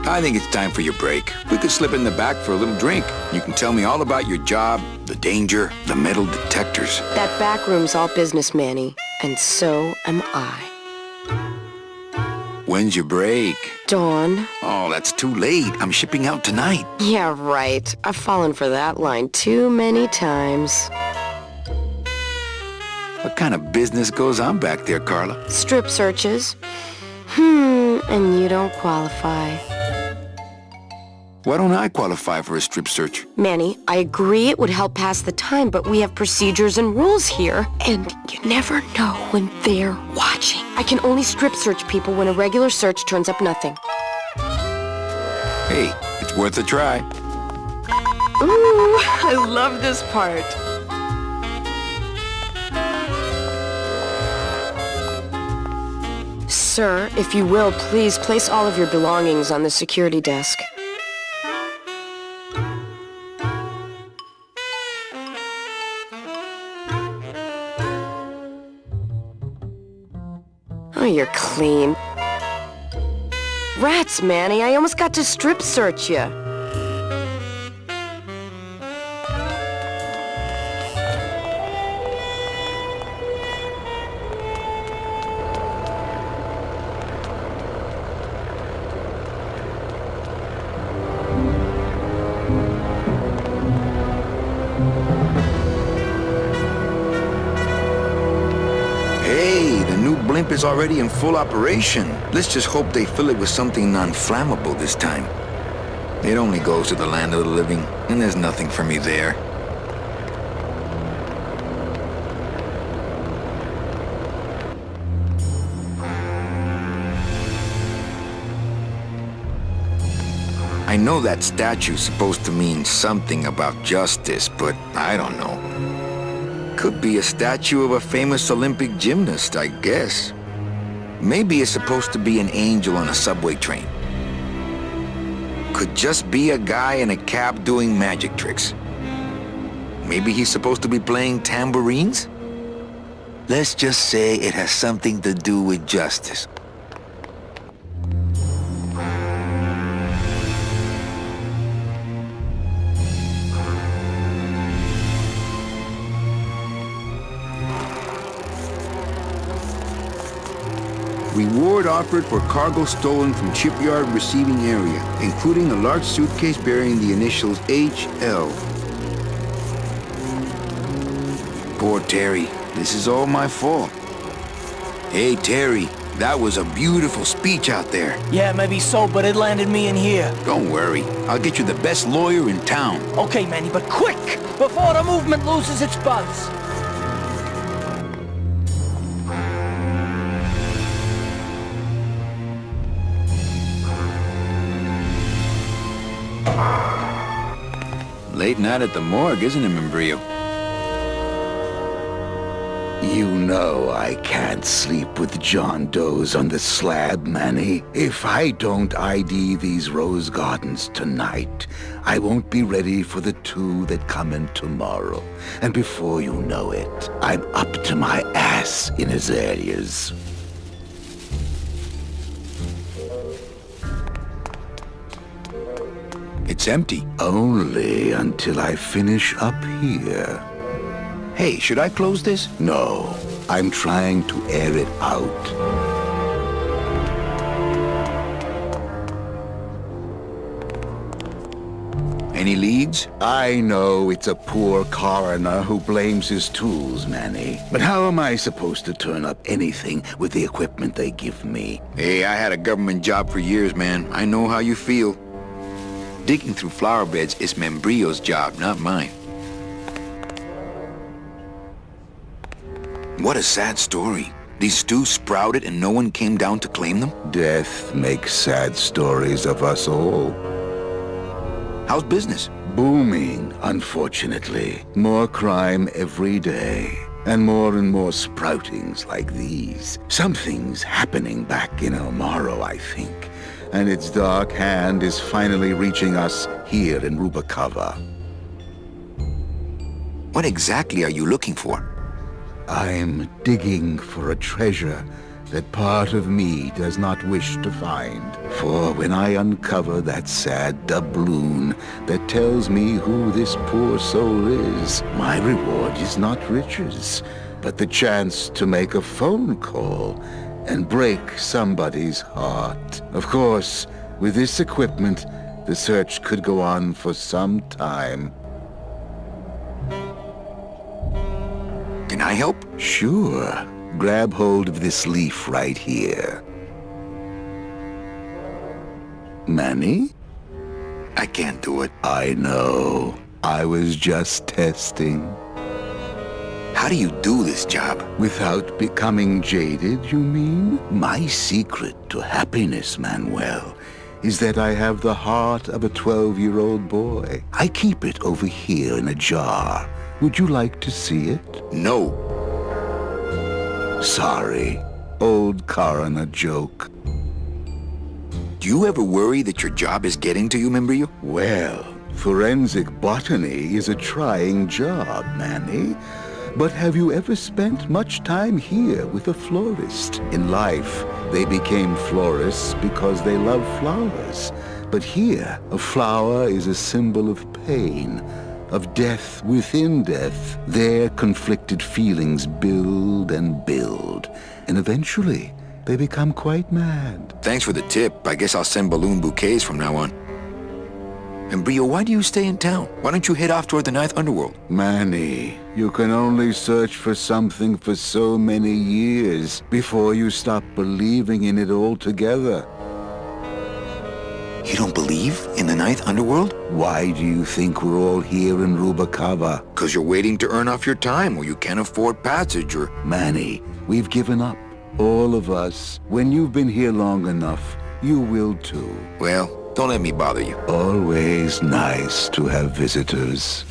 I think it's time for your break. We could slip in the back for a little drink. You can tell me all about your job, the danger, the metal detectors. That back room's all business, Manny. And so am I. When's your break? Dawn. Oh, that's too late. I'm shipping out tonight. Yeah, right. I've fallen for that line too many times. What kind of business goes on back there, Carla? Strip searches. And you don't qualify. Why don't I qualify for a strip search? Manny, I agree it would help pass the time, but we have procedures and rules here. And you never know when they're watching. I can only strip search people when a regular search turns up nothing. Hey, it's worth a try. Ooh, I love this part. Sir, if you will, please place all of your belongings on the security desk. Oh, you're clean. Rats, Manny, I almost got to strip search you. Blimp is already in full operation. Let's just hope they fill it with something non-flammable this time. It only goes to the land of the living, and there's nothing for me there. I know that statue's supposed to mean something about justice, but I don't know. Could be a statue of a famous Olympic gymnast, I guess. Maybe it's supposed to be an angel on a subway train. Could just be a guy in a cab doing magic tricks. Maybe he's supposed to be playing tambourines? Let's just say it has something to do with justice. Reward offered for cargo stolen from shipyard receiving area, including a large suitcase bearing the initials HL. Poor Terry. This is all my fault. Hey, Terry, that was a beautiful speech out there. Yeah, maybe so, but it landed me in here. Don't worry. I'll get you the best lawyer in town. Okay, Manny, but quick! Before the movement loses its buzz! Late night at the morgue, isn't it, Membrillo? You know I can't sleep with John Doe's on the slab, Manny. If I don't ID these rose gardens tonight, I won't be ready for the two that come in tomorrow. And before you know it, I'm up to my ass in azaleas. It's empty. Only until I finish up here. Hey, should I close this? No, I'm trying to air it out. Any leads? I know it's a poor coroner who blames his tools, Manny. But how am I supposed to turn up anything with the equipment they give me? Hey, I had a government job for years, man. I know how you feel. Digging through flower beds is Membrillo's job, not mine. What a sad story. These stews sprouted and no one came down to claim them? Death makes sad stories of us all. How's business? Booming, unfortunately. More crime every day. And more sproutings like these. Something's happening back in El Morro, I think. And its dark hand is finally reaching us here in Rubacava. What exactly are you looking for? I'm digging for a treasure that part of me does not wish to find. For when I uncover that sad doubloon that tells me who this poor soul is, my reward is not riches, but the chance to make a phone call and break somebody's heart. Of course, with this equipment, the search could go on for some time. Can I help? Sure. Grab hold of this leaf right here. Manny? I can't do it. I know. I was just testing. How do you do this job? Without becoming jaded, you mean? My secret to happiness, Manuel, is that I have the heart of a 12-year-old boy. I keep it over here in a jar. Would you like to see it? No. Sorry. Old coroner joke. Do you ever worry that your job is getting to you, Membrillo? Well, forensic botany is a trying job, Manny. But have you ever spent much time here with a florist? In life, they became florists because they love flowers. But here, a flower is a symbol of pain, of death within death. Their conflicted feelings build and build, and eventually they become quite mad. Thanks for the tip. I guess I'll send balloon bouquets from now on. Membrillo, why do you stay in town? Why don't you head off toward the Ninth Underworld? Manny, you can only search for something for so many years before you stop believing in it altogether. You don't believe in the Ninth Underworld? Why do you think we're all here in Rubacava? Because you're waiting to earn off your time, or you can't afford passage, or... Manny, we've given up. All of us. When you've been here long enough, you will too. Well, don't let me bother you. Always nice to have visitors.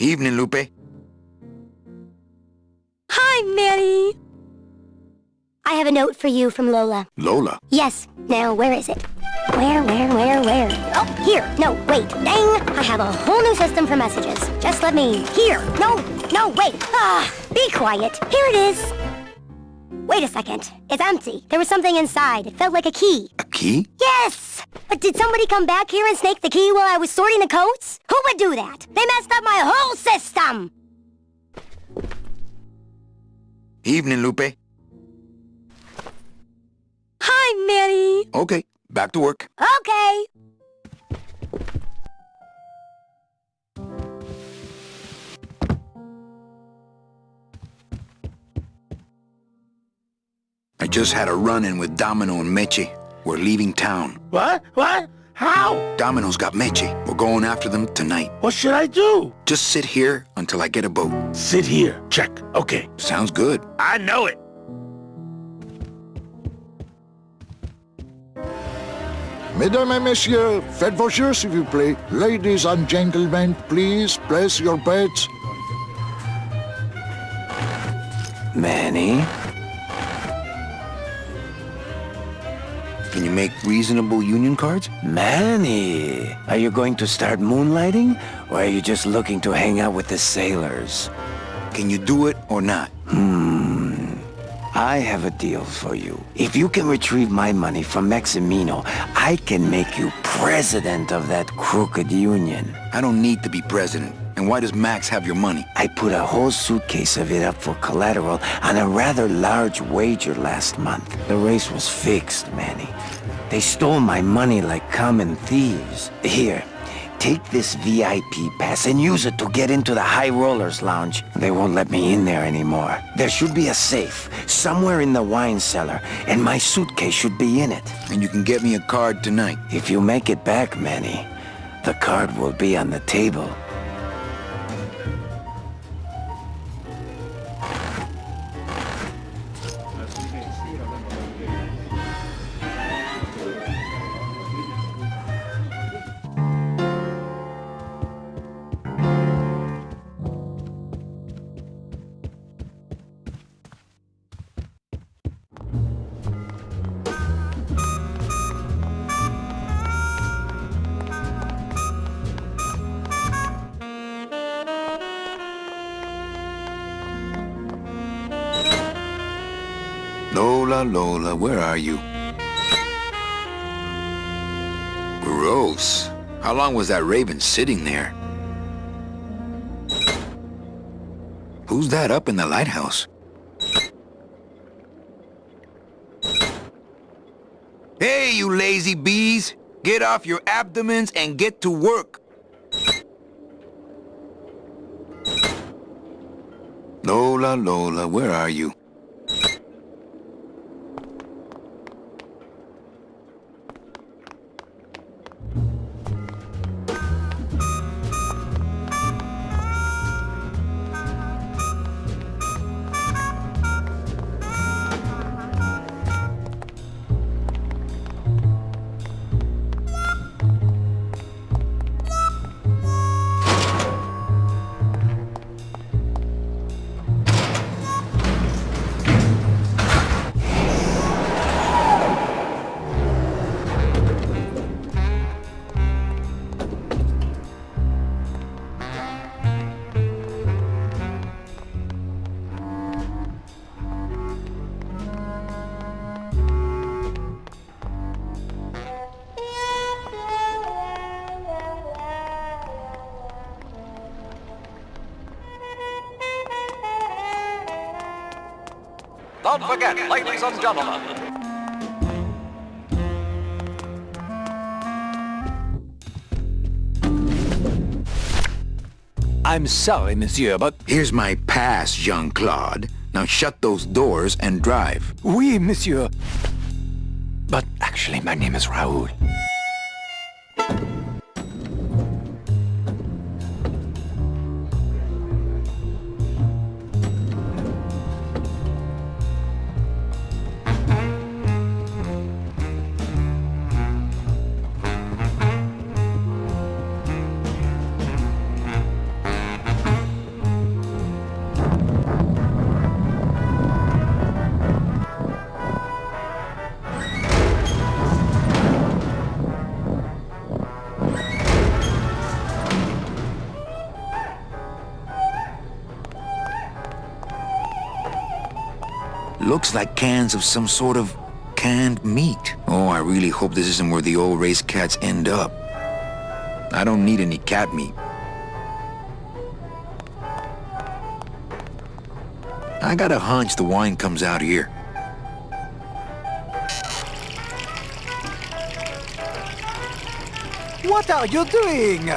Evening, Lupe. Hi, Manny. I have a note for you from Lola. Lola? Yes. Now, where is it? Where? Oh, here. No, wait. Dang! I have a whole new system for messages. Just let me... Here. No, wait. Be quiet. Here it is. Wait a second. It's empty. There was something inside. It felt like a key. A key? Yes! But did somebody come back here and snake the key while I was sorting the coats? Who would do that? They messed up my whole system! Evening, Lupe. Hi, Manny. Okay, back to work. Okay. I just had a run-in with Domino and Meche. We're leaving town. What? How? Domino's got Meche. We're going after them tonight. What should I do? Just sit here until I get a boat. Sit here. Check. Okay. Sounds good. I know it. Mesdames et messieurs, faites vos jeux, s'il vous plaît. Ladies and gentlemen, please place your bets. Manny? Can you make reasonable union cards? Manny! Are you going to start moonlighting? Or are you just looking to hang out with the sailors? Can you do it or not? I have a deal for you. If you can retrieve my money from Maximino, I can make you president of that crooked union. I don't need to be president. And why does Max have your money? I put a whole suitcase of it up for collateral on a rather large wager last month. The race was fixed, Manny. They stole my money like common thieves. Here, take this VIP pass and use it to get into the High Rollers Lounge. They won't let me in there anymore. There should be a safe somewhere in the wine cellar, and my suitcase should be in it. And you can get me a card tonight. If you make it back, Manny, the card will be on the table. Lola, where are you? Gross. How long was that raven sitting there? Who's that up in the lighthouse? Hey, you lazy bees! Get off your abdomens and get to work! Lola, where are you? Don't forget, ladies and gentlemen. I'm sorry, monsieur, but... Here's my pass, Jean-Claude. Now shut those doors and drive. Oui, monsieur. But actually, my name is Raoul. Looks like cans of some sort of canned meat. Oh, I really hope this isn't where the old race cats end up. I don't need any cat meat. I got a hunch the wine comes out here. What are you doing?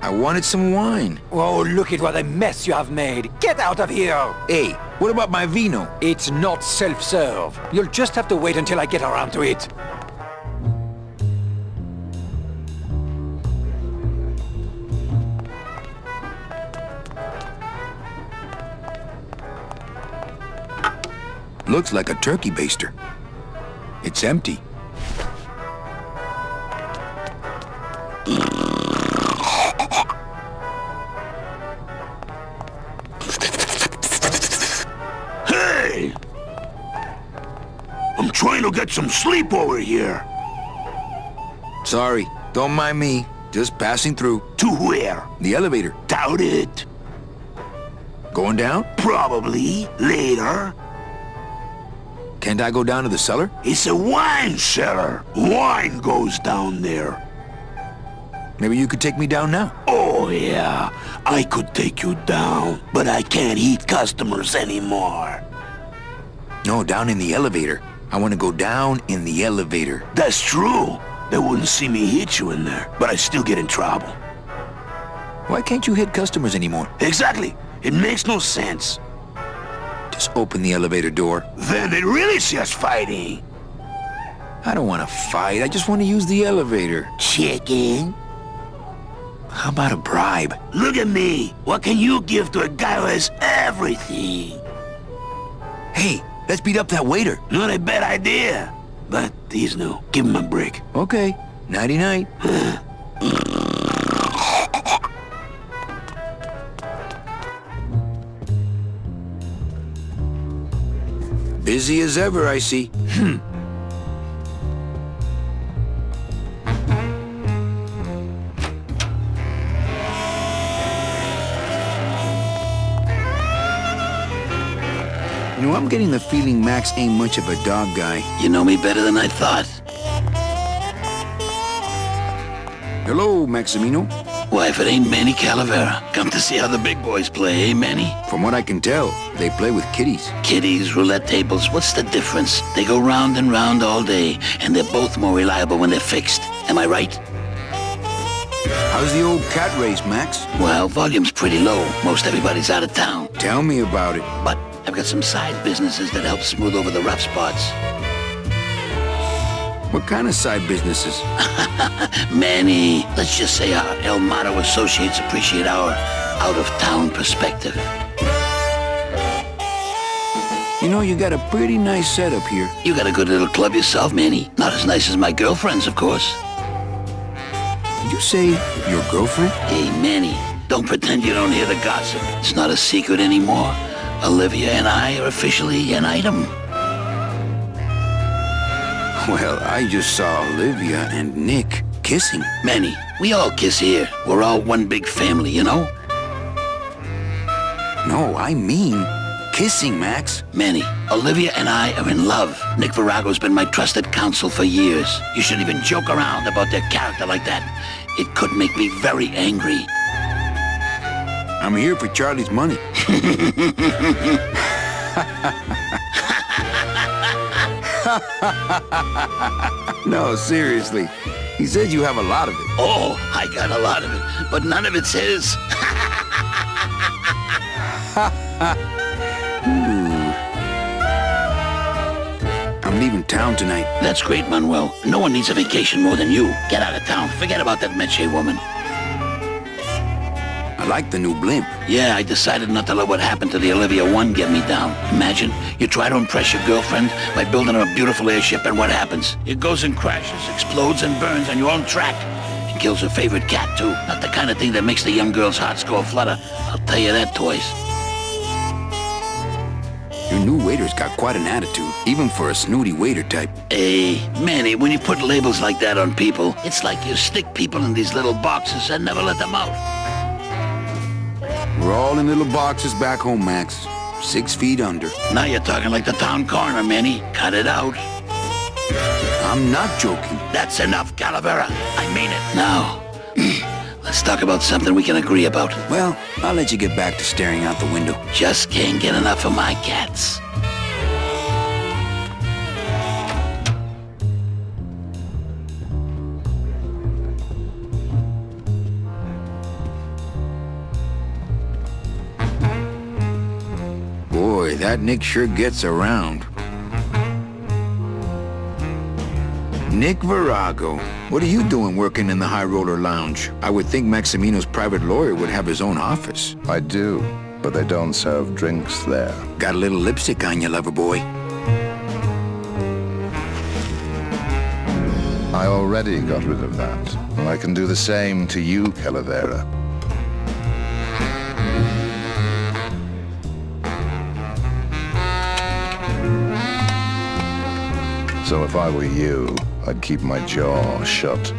I wanted some wine. Oh, look at what a mess you have made. Get out of here! Hey, what about my vino? It's not self-serve. You'll just have to wait until I get around to it. Looks like a turkey baster. It's empty. Hey! I'm trying to get some sleep over here. Sorry, don't mind me. Just passing through. To where? The elevator. Doubt it. Going down? Probably later. Can't I go down to the cellar? It's a wine cellar. Wine goes down there. Maybe you could take me down now. Oh, yeah. I could take you down, but I can't eat customers anymore. No, down in the elevator. I want to go down in the elevator. That's true. They wouldn't see me hit you in there, but I still get in trouble. Why can't you hit customers anymore? Exactly. It makes no sense. Just open the elevator door. Then they really see us fighting. I don't want to fight. I just want to use the elevator. Chicken? How about a bribe? Look at me. What can you give to a guy who has everything? Hey, let's beat up that waiter. Not a bad idea. But he's new. Give him a break. Okay. Nighty-night. Busy as ever, I see. You know, I'm getting the feeling Max ain't much of a dog guy. You know me better than I thought. Hello, Maximino. Why, if it ain't Manny Calavera, come to see how the big boys play, eh, Manny? From what I can tell, they play with kitties. Kitties, roulette tables, what's the difference? They go round and round all day, and they're both more reliable when they're fixed. Am I right? How's the old cat race, Max? Well, volume's pretty low. Most everybody's out of town. Tell me about it. But I've got some side businesses that help smooth over the rough spots. What kind of side businesses? Manny, let's just say our El Mato associates appreciate our out-of-town perspective. You know, you got a pretty nice setup here. You got a good little club yourself, Manny. Not as nice as my girlfriend's, of course. Did you say your girlfriend? Hey, Manny, don't pretend you don't hear the gossip. It's not a secret anymore. Olivia and I are officially an item. Well, I just saw Olivia and Nick kissing. Manny, we all kiss here. We're all one big family, you know? No, I mean kissing, Max. Manny, Olivia and I are in love. Nick Virago's been my trusted counsel for years. You shouldn't even joke around about their character like that. It could make me very angry. I'm here for Charlie's money. No, seriously. He said you have a lot of it. Oh, I got a lot of it, but none of it's his. I'm leaving town tonight. That's great, Manuel. No one needs a vacation more than you. Get out of town. Forget about that Meche woman. I like the new blimp. Yeah, I decided not to let what happened to the Olivia 1 get me down. Imagine, you try to impress your girlfriend by building her a beautiful airship, and what happens? It goes and crashes, explodes and burns on your own track. And kills her favorite cat, too. Not the kind of thing that makes the young girl's hearts go aflutter. I'll tell you that, toys. Your new waiter's got quite an attitude, even for a snooty waiter type. Hey, Manny, when you put labels like that on people, it's like you stick people in these little boxes and never let them out. We're all in little boxes back home, Max. 6 feet under. Now you're talking like the town coroner, Manny. Cut it out. I'm not joking. That's enough, Calavera. I mean it. Now, let's talk about something we can agree about. Well, I'll let you get back to staring out the window. Just can't get enough of my cats. Boy, that Nick sure gets around. Nick Virago, what are you doing working in the High Roller Lounge? I would think Maximino's private lawyer would have his own office. I do, but they don't serve drinks there. Got a little lipstick on you, lover boy. I already got rid of that, and I can do the same to you, Calavera. So if I were you, I'd keep my jaw shut.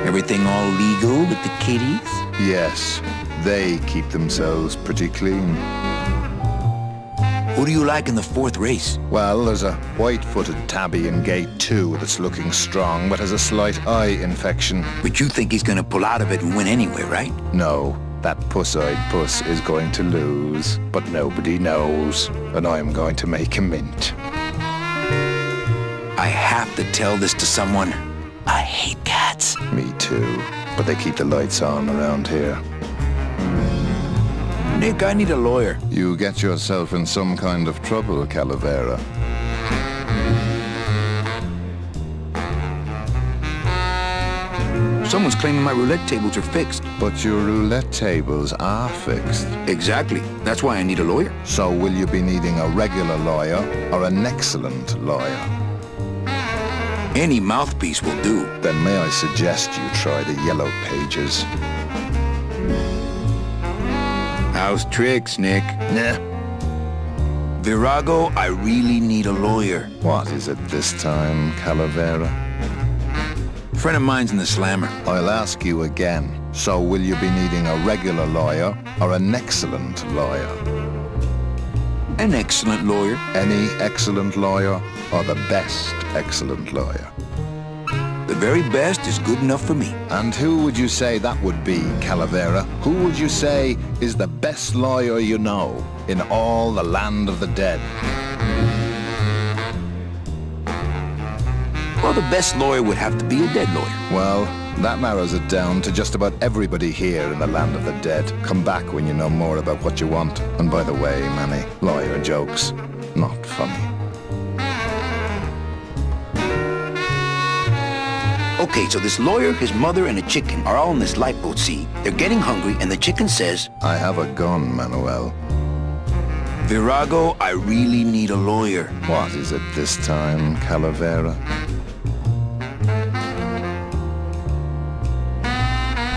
Everything all legal with the kiddies? Yes, they keep themselves pretty clean. Who do you like in the 4th race? Well, there's a white-footed tabby in gate 2 that's looking strong, but has a slight eye infection. But you think he's gonna pull out of it and win anyway, right? No. That puss-eyed puss is going to lose, but nobody knows, and I'm going to make him mint. I have to tell this to someone. I hate cats. Me too, but they keep the lights on around here. Nick, I need a lawyer. You get yourself in some kind of trouble, Calavera. Someone's claiming my roulette tables are fixed. But your roulette tables are fixed. Exactly. That's why I need a lawyer. So will you be needing a regular lawyer or an excellent lawyer? Any mouthpiece will do. Then may I suggest you try the Yellow Pages? How's tricks, Nick? Nah. Virago, I really need a lawyer. What is it this time, Calavera? Friend of mine's in the slammer. I'll ask you again. So will you be needing a regular lawyer or an excellent lawyer? An excellent lawyer. Any excellent lawyer or the best excellent lawyer? The very best is good enough for me. And who would you say that would be, Calavera? Who would you say is the best lawyer you know in all the land of the dead? Well, the best lawyer would have to be a dead lawyer. Well, that narrows it down to just about everybody here in the land of the dead. Come back when you know more about what you want. And by the way, Manny, lawyer jokes, not funny. Okay, so this lawyer, his mother, and a chicken are all in this lifeboat, see? They're getting hungry, and the chicken says, I have a gun, Manuel. Virago, I really need a lawyer. What is it this time, Calavera?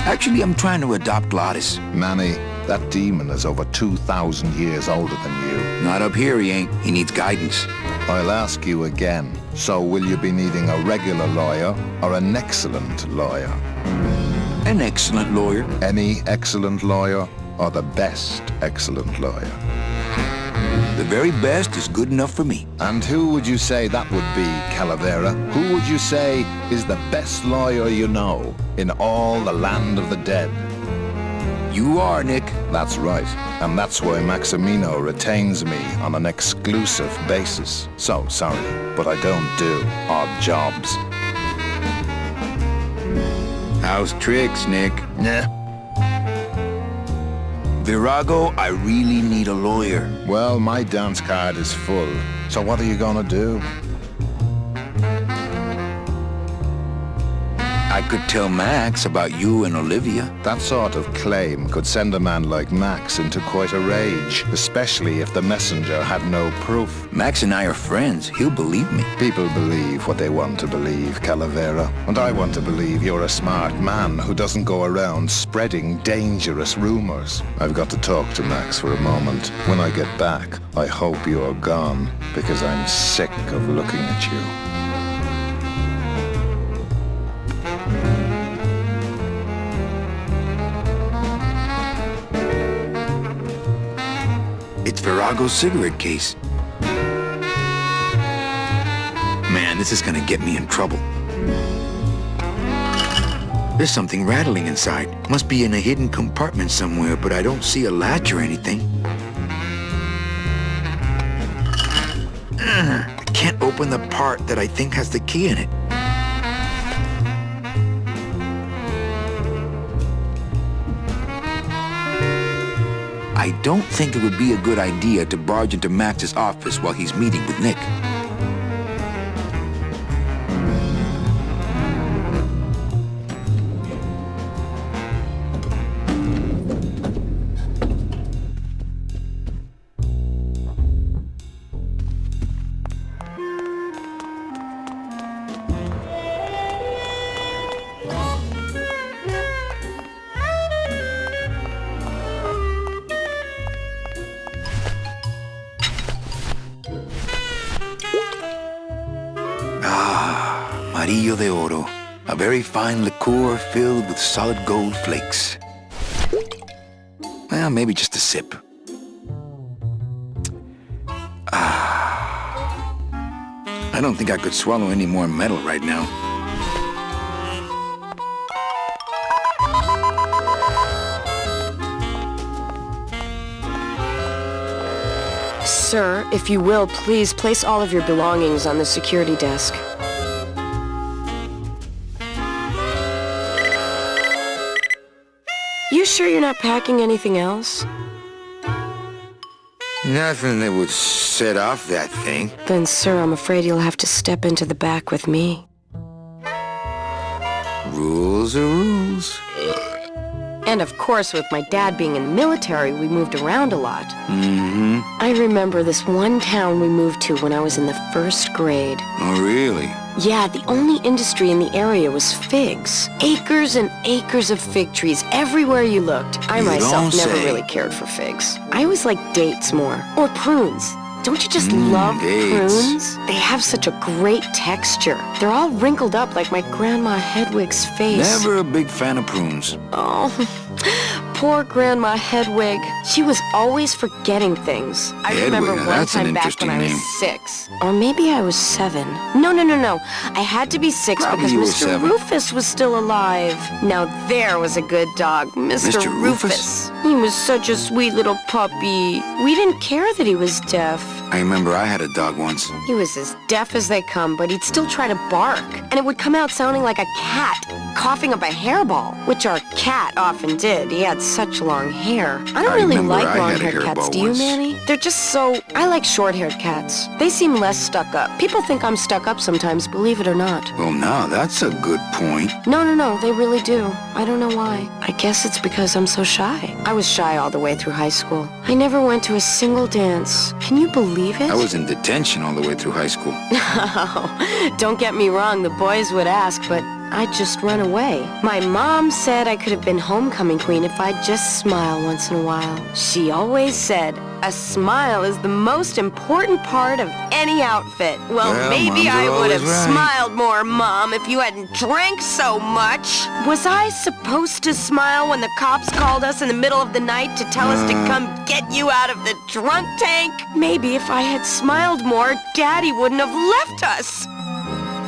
Actually, I'm trying to adopt Glottis. Manny, that demon is over 2,000 years older than you. Not up here, he ain't. He needs guidance. I'll ask you again. So will you be needing a regular lawyer or an excellent lawyer? An excellent lawyer. Any excellent lawyer or the best excellent lawyer? The very best is good enough for me. And who would you say that would be, Calavera? Who would you say is the best lawyer you know in all the land of the dead? You are, Nick. That's right. And that's why Maximino retains me on an exclusive basis. So, sorry, but I don't do odd jobs. How's tricks, Nick? Nah. Virago, I really need a lawyer. Well, my dance card is full. So what are you gonna do? I could tell Max about you and Olivia. That sort of claim could send a man like Max into quite a rage, especially if the messenger had no proof. Max and I are friends. He'll believe me. People believe what they want to believe, Calavera. And I want to believe you're a smart man who doesn't go around spreading dangerous rumors. I've got to talk to Max for a moment. When I get back, I hope you're gone, because I'm sick of looking at you. It's Virago's cigarette case. Man, this is gonna get me in trouble. There's something rattling inside. Must be in a hidden compartment somewhere, but I don't see a latch or anything. I can't open the part that I think has the key in it. I don't think it would be a good idea to barge into Max's office while he's meeting with Nick. Amarillo de Oro, a very fine liqueur filled with solid gold flakes. Well, maybe just a sip. I don't think I could swallow any more metal right now. Sir, if you will, please place all of your belongings on the security desk. You sure you're not packing anything else? Nothing that would set off that thing. Then, sir, I'm afraid you'll have to step into the back with me. Rules are rules. And of course, with my dad being in the military, we moved around a lot. Mm-hmm. I remember this one town we moved to when I was in the 1st grade. Oh, really? Yeah, the only industry in the area was figs. Acres and acres of fig trees everywhere you looked. I myself never really cared for figs. I always liked dates more. Or prunes. Don't you just love prunes? They have such a great texture. They're all wrinkled up like my Grandma Hedwig's face. Never a big fan of prunes. Oh, poor Grandma Hedwig. She was always forgetting things. I remember one time back when I was 6. Or maybe I was 7. No. I had to be 6 because Mr. Rufus was still alive. Now there was a good dog, Mr. Rufus. He was such a sweet little puppy. We didn't care that he was deaf. I remember I had a dog once. He was as deaf as they come, but he'd still try to bark. And it would come out sounding like a cat, coughing up a hairball, which our cat often did. He had such long hair. I don't really like long-haired cats, do you, Manny? They're just so... I like short-haired cats. They seem less stuck up. People think I'm stuck up sometimes, believe it or not. Well, now that's a good point. No, they really do. I don't know why. I guess it's because I'm so shy. I was shy all the way through high school. I never went to a single dance. Can you believe it? I was in detention all the way through high school. Oh, don't get me wrong, the boys would ask, but I'd just run away. My mom said I could have been homecoming queen if I'd just smile once in a while. She always said, a smile is the most important part of any outfit. Well, maybe I would have smiled more, Mom, if you hadn't drank so much. Was I supposed to smile when the cops called us in the middle of the night to tell us to come get you out of the drunk tank? Maybe if I had smiled more, Daddy wouldn't have left us.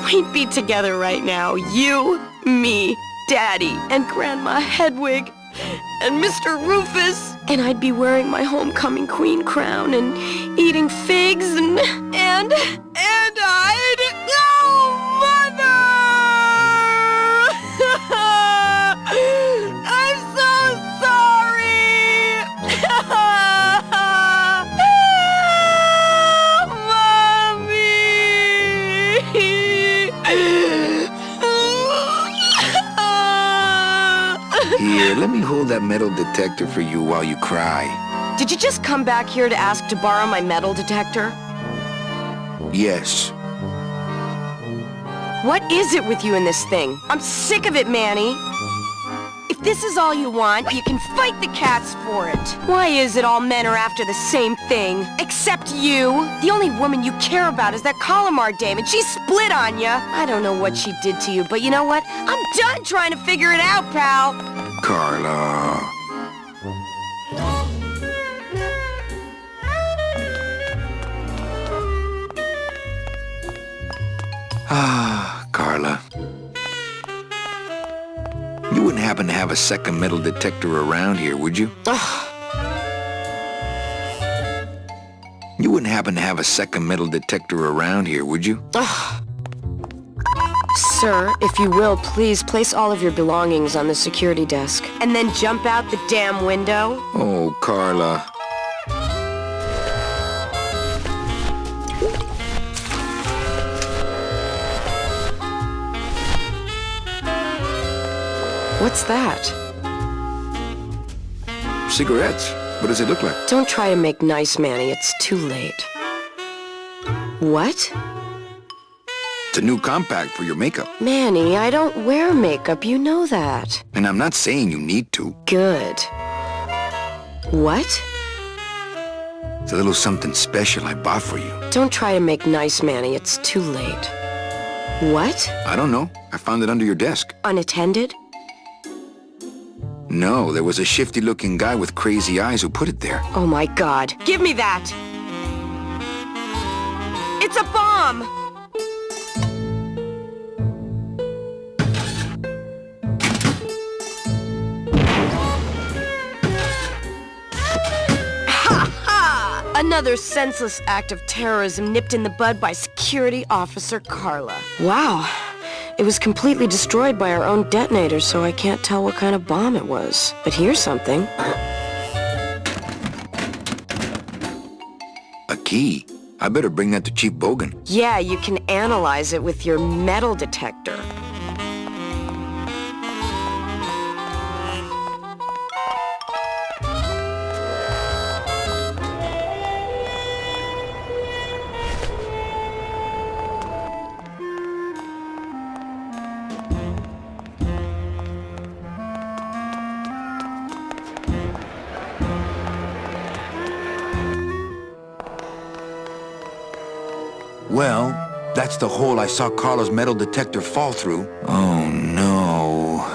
We'd be together right now, you, me, Daddy, and Grandma Hedwig, and Mr. Rufus. And I'd be wearing my homecoming queen crown and eating figs and I'd... Oh, Mother! I'm so sorry! Here, let me hold that metal detector for you while you cry. Did you just come back here to ask to borrow my metal detector? Yes. What is it with you in this thing? I'm sick of it, Manny. If this is all you want, you can fight the cats for it. Why is it all men are after the same thing? Except you. The only woman you care about is that Calamar dame, and she split on you. I don't know what she did to you, but you know what? I'm done trying to figure it out, pal. Carla. Ah, Carla. You wouldn't happen to have a second metal detector around here, would you? You wouldn't happen to have a second metal detector around here, would you? Sir, if you will, please place all of your belongings on the security desk. And then jump out the damn window. Oh, Carla. What's that? Cigarettes. What does it look like? Don't try to make nice, Manny. It's too late. What? It's a new compact for your makeup. Manny, I don't wear makeup. You know that. And I'm not saying you need to. Good. What? It's a little something special I bought for you. Don't try to make nice, Manny. It's too late. What? I don't know. I found it under your desk. Unattended? No, there was a shifty-looking guy with crazy eyes who put it there. Oh my God. Give me that! It's a bomb! Ha ha! Another senseless act of terrorism nipped in the bud by Security Officer Carla. Wow. It was completely destroyed by our own detonator, so I can't tell what kind of bomb it was. But here's something. A key? I better bring that to Chief Bogan. Yeah, you can analyze it with your metal detector. Well, that's the hole I saw Carla's metal detector fall through. Oh, no.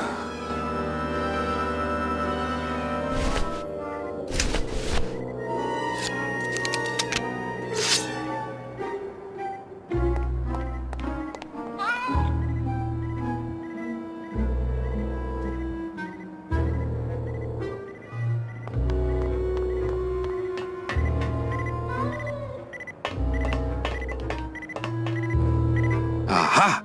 Aha!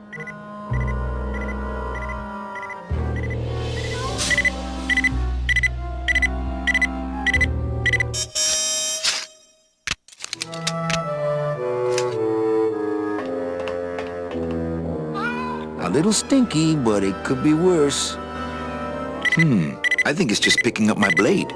A little stinky, but it could be worse. I think it's just picking up my blade.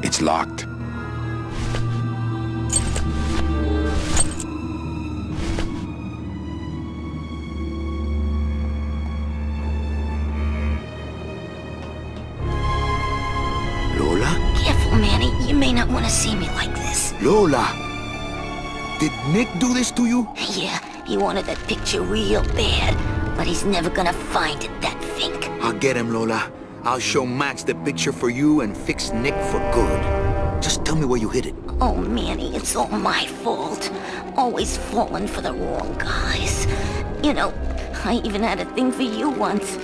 It's locked. Lola? Careful, Manny. You may not want to see me like this. Lola! Did Nick do this to you? Yeah, he wanted that picture real bad, but he's never gonna find it, that fink. I'll get him, Lola. I'll show Max the picture for you and fix Nick for good. Just tell me where you hid it. Oh, Manny, it's all my fault. Always falling for the wrong guys. You know, I even had a thing for you once.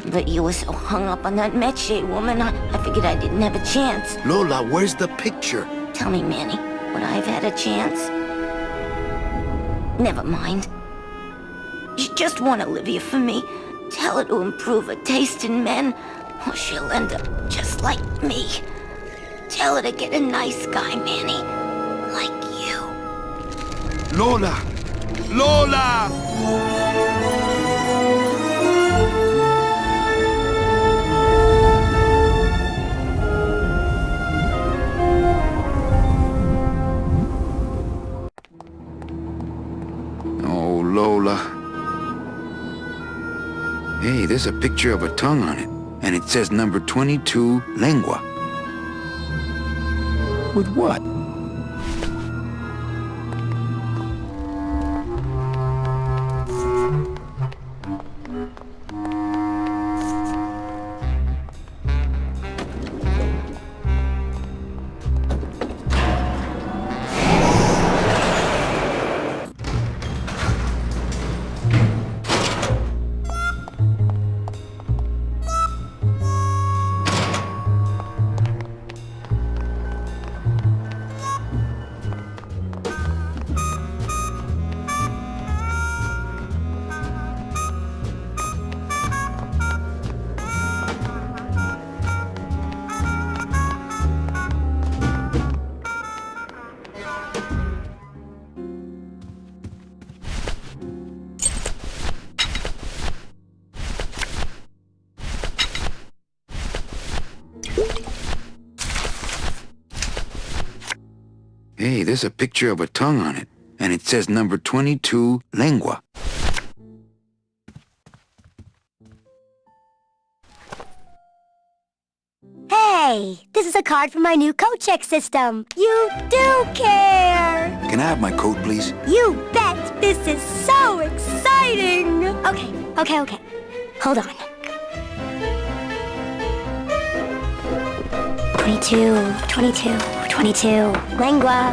But you were so hung up on that Meche woman, I figured I didn't have a chance. Lola, where's the picture? Tell me, Manny, would I have had a chance? Never mind. You just want Olivia for me. Tell her to improve her taste in men, or she'll end up just like me. Tell her to get a nice guy, Manny. Like you. Lola! Lola! Oh, Lola. Hey, there's a picture of a tongue on it, and it says number 22, lengua. With what? Hey, there's a picture of a tongue on it, and it says number 22, lengua. Hey, this is a card from my new code check system. You do care. Can I have my code, please? You bet. This is so exciting. Okay. Hold on. 22. Lengua.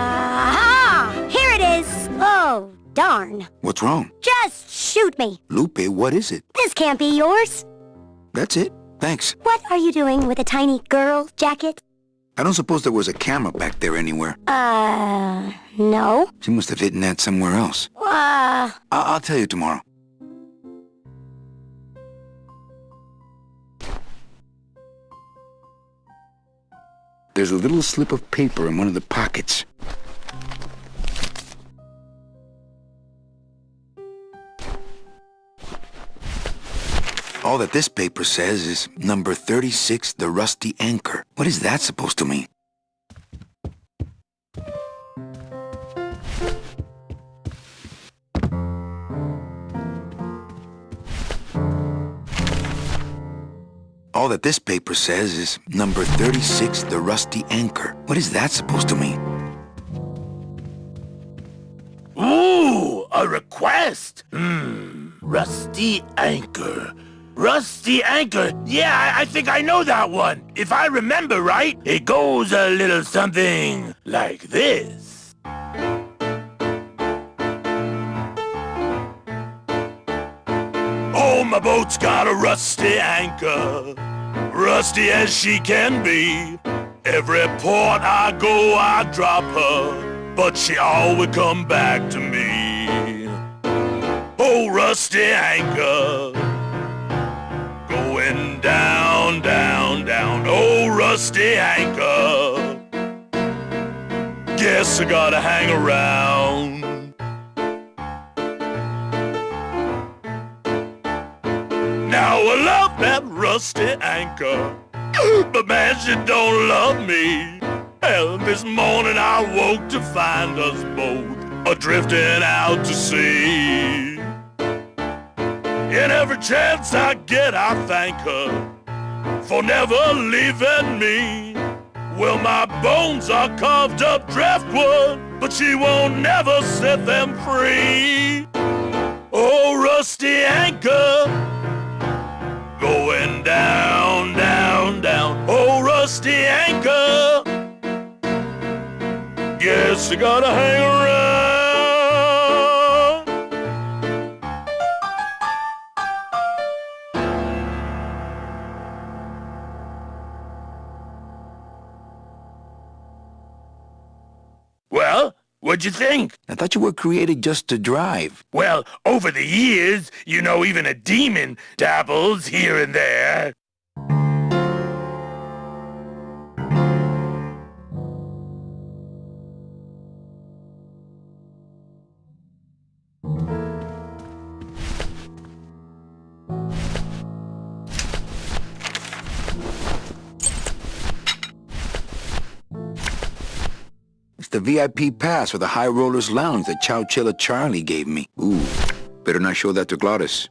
Aha! Here it is. Oh, darn. What's wrong? Just shoot me. Lupe, what is it? This can't be yours. That's it. Thanks. What are you doing with a tiny girl jacket? I don't suppose there was a camera back there anywhere. No. She must have hidden that somewhere else. I'll tell you tomorrow. There's a little slip of paper in one of the pockets. All that this paper says is number 36, the rusty anchor. What is that supposed to mean? All that this paper says is number 36, the rusty anchor. What is that supposed to mean? Ooh, a request. Rusty anchor. Rusty anchor. Yeah, I think I know that one. If I remember right, it goes a little something like this. Oh, my boat's got a rusty anchor, rusty as she can be. Every port I go, I drop her, but she always come back to me. Oh, rusty anchor, going down, down, down. Oh, rusty anchor, guess I gotta hang around. Now I love that rusty anchor, but man, she don't love me. Hell, this morning I woke to find us both a-drifting out to sea. And every chance I get, I thank her for never leaving me. Well, my bones are carved up driftwood, but she won't never set them free. Oh, rusty anchor, Guess I gotta hang around. Well, what'd you think? I thought you were created just to drive. Well, over the years, you know, even a demon dabbles here and there. It's the VIP pass for the High Rollers Lounge that Chowchilla Charlie gave me. Ooh, better not show that to Glottis.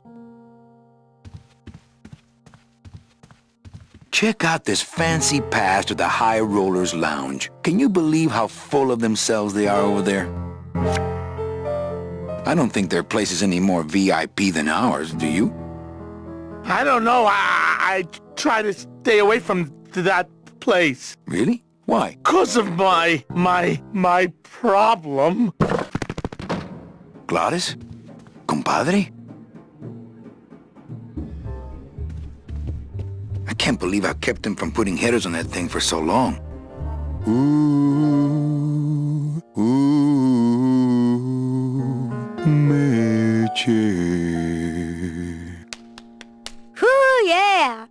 Check out this fancy pass to the High Rollers Lounge. Can you believe how full of themselves they are over there? I don't think their place is any more VIP than ours, do you? I don't know. I try to stay away from that place. Really? Why? 'Cause of my problem. Glottis? Compadre? I can't believe I kept him from putting headers on that thing for so long. Ooh, Meche. Whoo, yeah!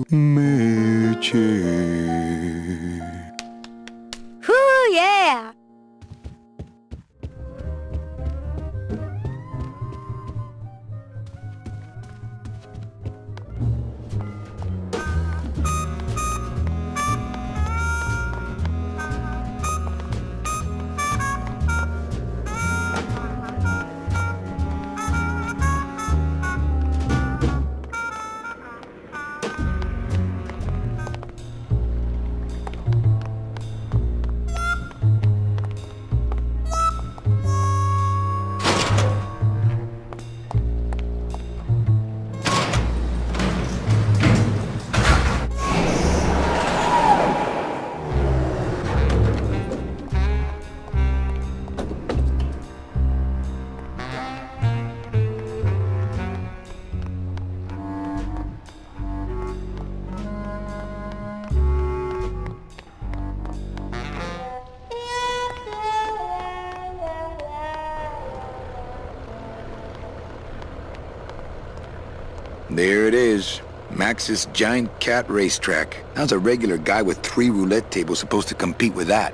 Meche. Whoo, yeah! There it is. Max's giant cat racetrack. How's a regular guy with 3 roulette tables supposed to compete with that?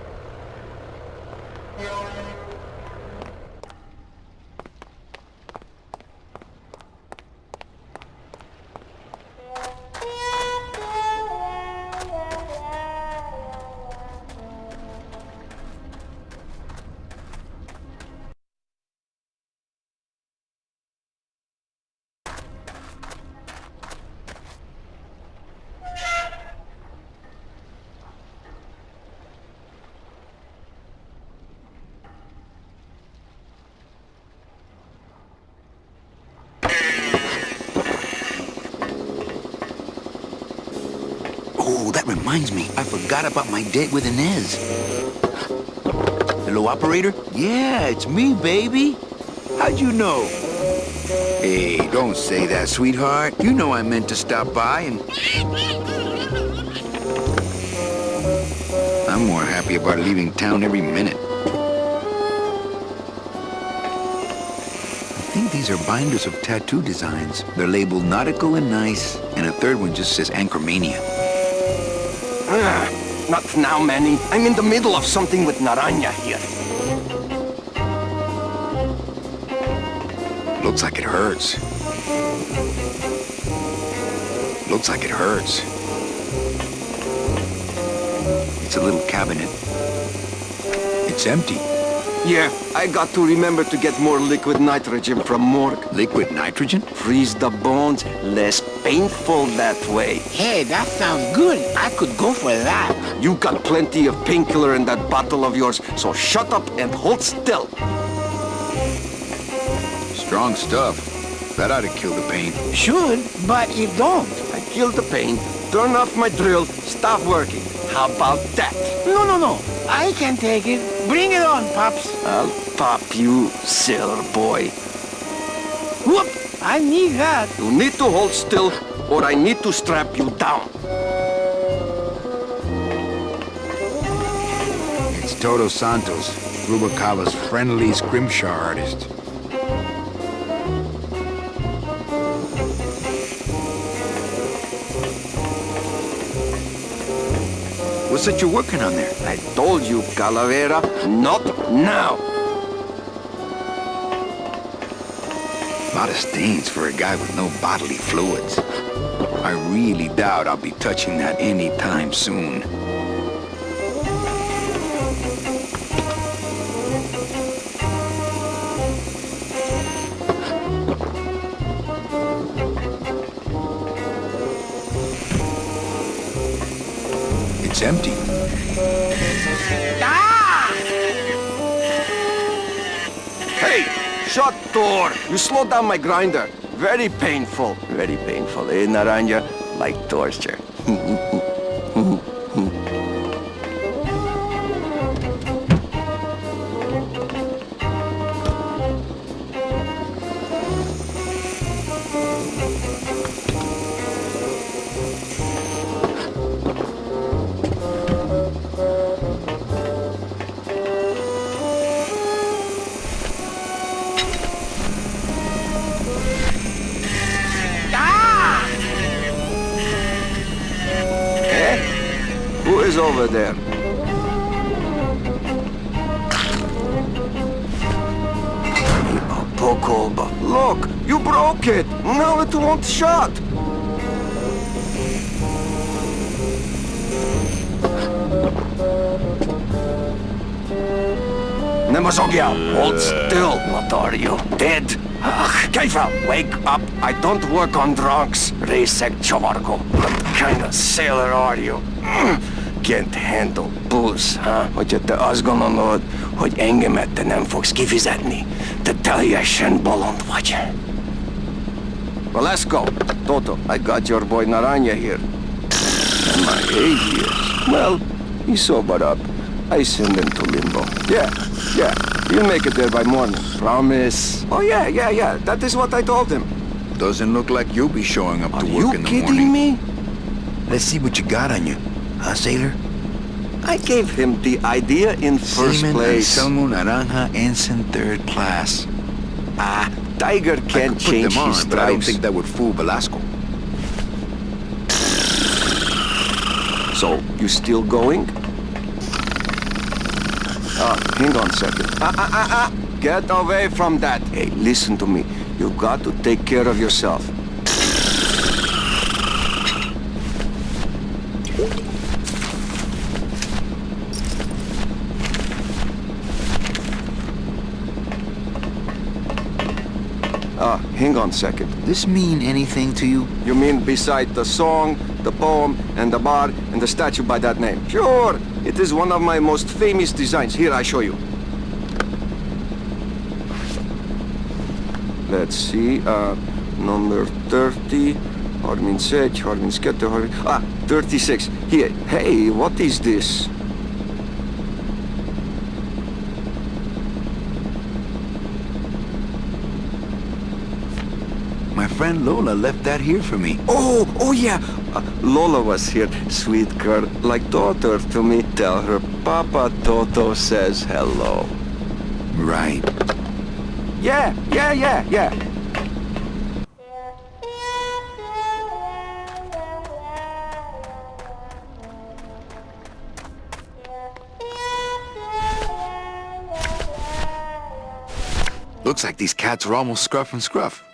Oh, that reminds me. I forgot about my date with Inez. Hello, operator? Yeah, it's me, baby. How'd you know? Hey, don't say that, sweetheart. You know I meant to stop by and... I'm more happy about leaving town every minute. I think these are binders of tattoo designs. They're labeled nautical and nice, and a third one just says Anchormania. Not now, Manny. I'm in the middle of something with Naranja here. Looks like it hurts. Looks like it hurts. It's a little cabinet. It's empty. Yeah, I got to remember to get more liquid nitrogen from morgue. Liquid nitrogen? Freeze the bones, less painful that way. Hey, that sounds good. I could go for that. You got plenty of painkiller in that bottle of yours, so shut up and hold still. Strong stuff. That ought to kill the pain. Should, but it don't. I heal the pain, turn off my drill, stop working. How about that? No. I can take it. Bring it on, Pops. I'll pop you, sailor boy. Whoop! I need that. You need to hold still, or I need to strap you down. It's Toto Santos, Rubacava's friendly scrimshaw artist. What's that you're working on there? I told you, Calavera, not now. A lot of stains for a guy with no bodily fluids. I really doubt I'll be touching that anytime soon. It's empty. Hey, shut door! You slowed down my grinder. Very painful. Very painful, eh, Naranja? Like torture. Who is over there? Pocoba. Look, you broke it. Now it won't shut. Nemazogia, hold still. What are you, dead? Keifa, wake up. I don't work on drunks. Resek Chovargo. What kind of sailor are you? Can't handle booze, huh? Hogyha te azt gondolod, hogy engemet te nem fogsz kifizetni, te teljesen bolond vagy. Well, let's go. Toto, I got your boy Naranja here. And my 8 years. Well, he sobered up. I send him to Limbo. Yeah. You'll make it there by morning. Promise. Oh, yeah. That is what I told him. Doesn't look like you'll be showing up to work in the morning. Are you kidding me? Let's see what you got on you. Huh, sailor? I gave him the idea in first Seaman place. Anselmo Naranja, Ensign 3rd Class. Tiger can't change them on, his but I don't stripes. think that would fool Velasco. So, you still going? Hang on a second. Get away from that. Hey, listen to me. You got to take care of yourself. Hang on a second. This mean anything to you? You mean beside the song, the poem, and the bar, and the statue by that name? Sure! It is one of my most famous designs. Here, I show you. Let's see, number 30, Harmin Sech, Harmin Sketter, 36. Here, hey, what is this? My friend Lola left that here for me. Oh yeah. Lola was here, sweet girl, like daughter to me. Tell her Papa Toto says hello. Right. Yeah. Looks like these cats are almost scruff and scruff.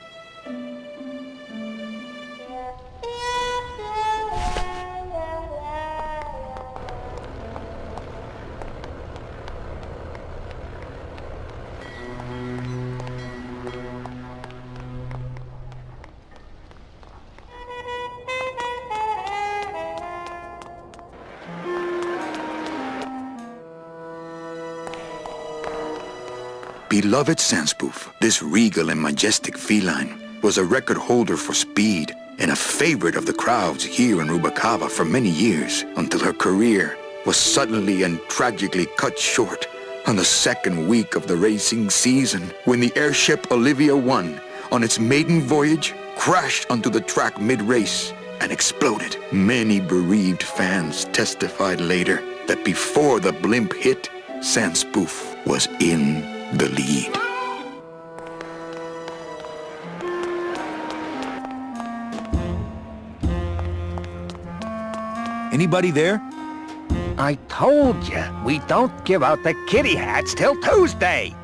Beloved Sandspoof, this regal and majestic feline was a record holder for speed, and a favorite of the crowds here in Rubacava for many years, until her career was suddenly and tragically cut short on the second week of the racing season, when the airship Olivia 1, on its maiden voyage, crashed onto the track mid-race and exploded. Many bereaved fans testified later that before the blimp hit, Sandspoof was in the lead. Anybody there? I told you, we don't give out the kitty hats till Tuesday.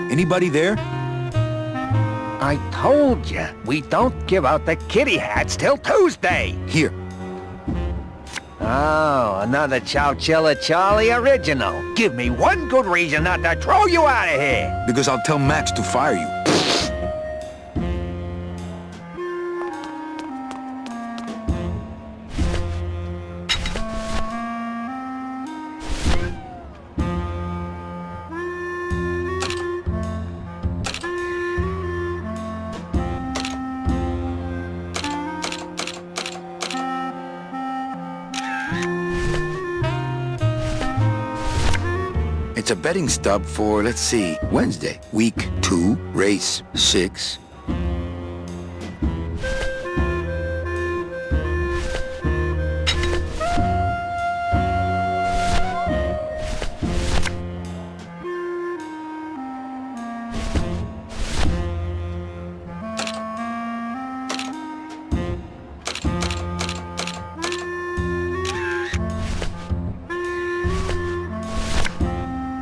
Anybody there? I told you, we don't give out the kitty hats till Tuesday. Here. Oh, another Chowchilla Charlie original. Give me one good reason not to throw you out of here. Because I'll tell Max to fire you. It's a betting stub for, let's see, Wednesday, week 2, race 6.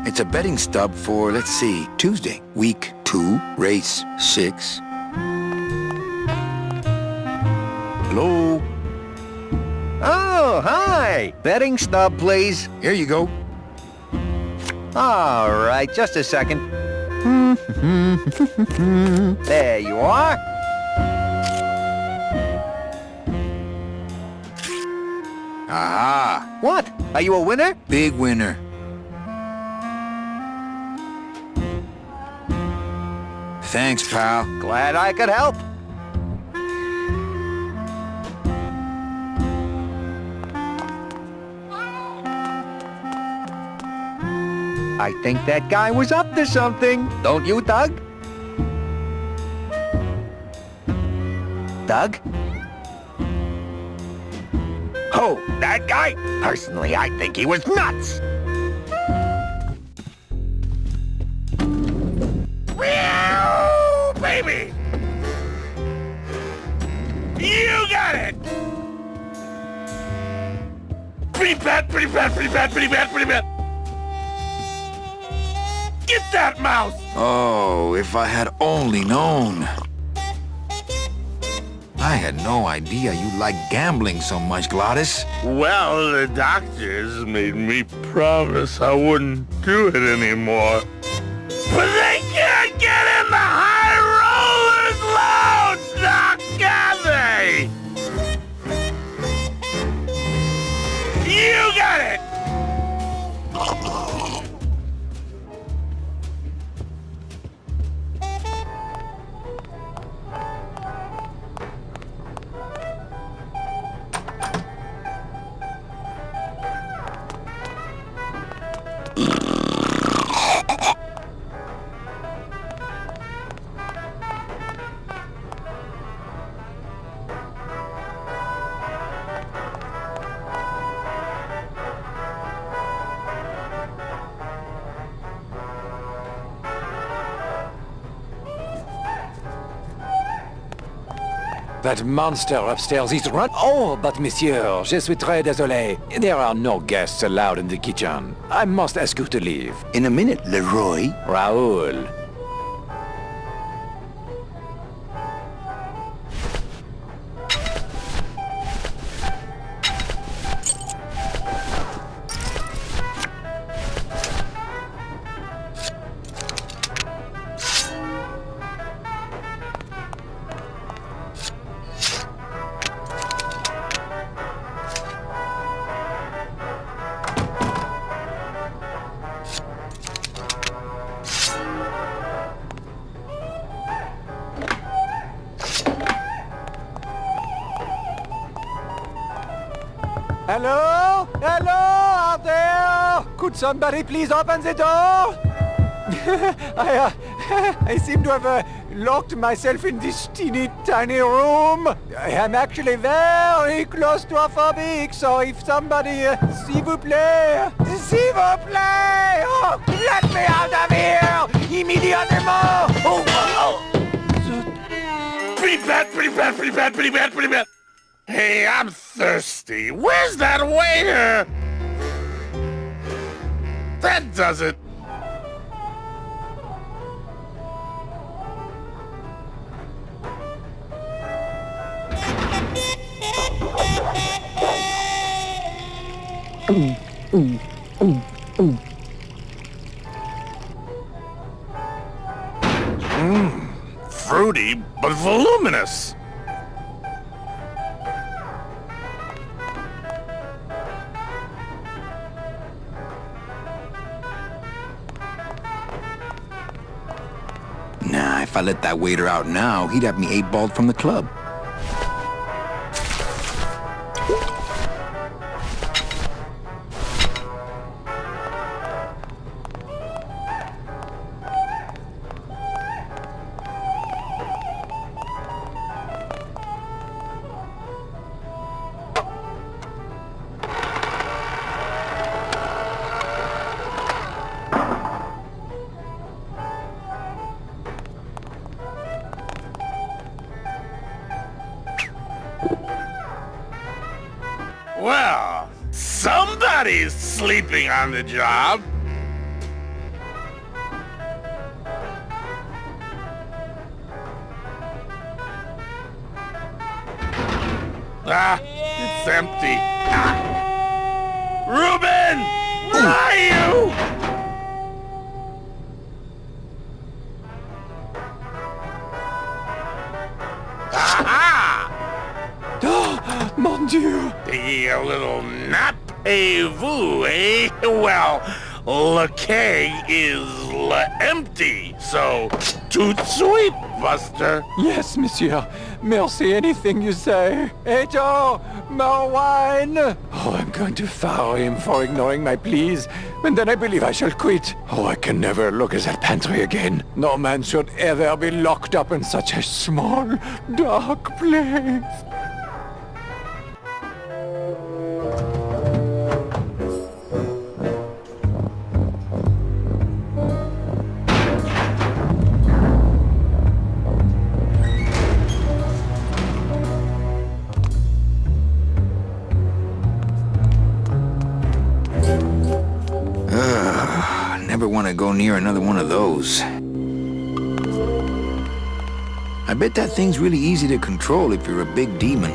It's a betting stub for, let's see, Tuesday, week 2, race 6. Hello? Oh, hi. Betting stub, please. Here you go. All right, just a second. There you are. Aha! What? Are you a winner? Big winner. Thanks, pal. Glad I could help. I think that guy was up to something. Don't you, Doug? Doug? Oh, that guy? Personally, I think he was nuts. Baby! You got it! Pretty bad, pretty bad, pretty bad, pretty bad, pretty bad! Get that mouse! Oh, if I had only known. I had no idea you liked gambling so much, Glottis. Well, the doctors made me promise I wouldn't do it anymore. But they can't get in the high rollers load, Doc, can they? You got it! That monster upstairs is run... Oh, but monsieur, je suis très désolé. There are no guests allowed in the kitchen. I must ask you to leave. In a minute, Leroy. Raoul. Hello? Hello out there? Could somebody please open the door? I seem to have locked myself in this teeny tiny room. I am actually very claustrophobic, so if somebody, s'il vous plaît, oh, let me out of here, immediately! Oh. Pretty bad. Hey, I'm thirsty. Where's that waiter? That does it. Fruity, but voluminous. Nah, if I let that waiter out now, he'd have me 8-balled from the club. Well, somebody's sleeping on the job. It's empty. Reuben! Where are you? Mon Dieu! Taking a little nap, vous, eh? Well, le keg is empty, so tout sweet, Buster. Yes, monsieur. Merci, anything you say. Eto, more wine. Oh, I'm going to fire him for ignoring my pleas, and then I believe I shall quit. Oh, I can never look at that pantry again. No man should ever be locked up in such a small, dark place. Never want to go near another one of those. I bet that thing's really easy to control if you're a big demon.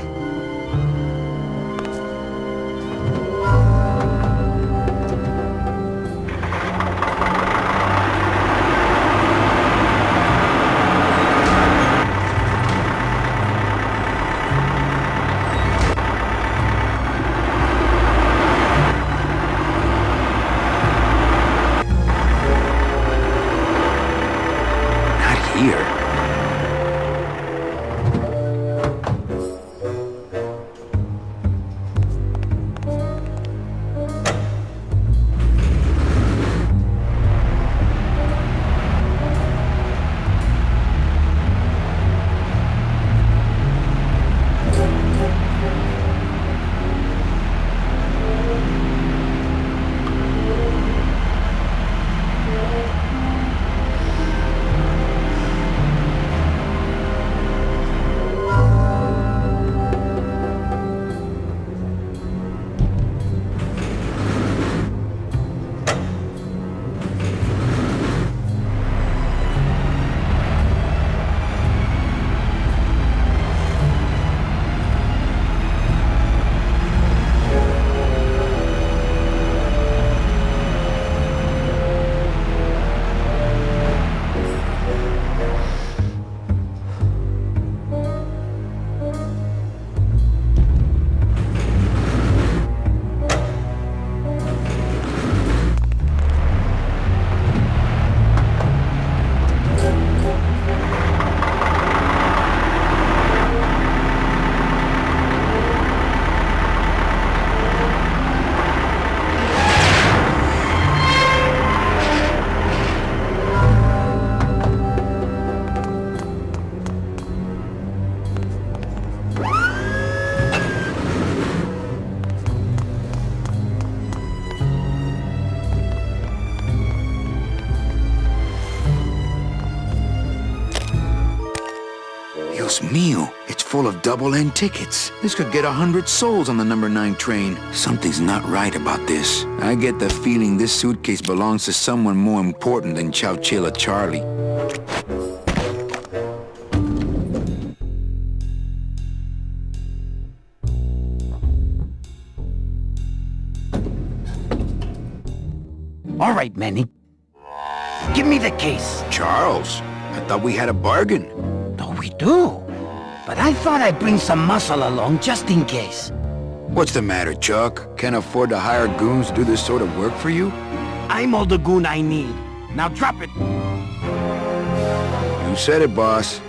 Dios mío, it's full of double-end tickets. This could get 100 souls on the number 9 train. Something's not right about this. I get the feeling this suitcase belongs to someone more important than Chowchilla Charlie. All right, Manny. Give me the case. Charles, I thought we had a bargain. Oh, we do. But I thought I'd bring some muscle along just in case. What's the matter, Chuck? Can't afford to hire goons to do this sort of work for you? I'm all the goon I need. Now drop it. You said it, boss.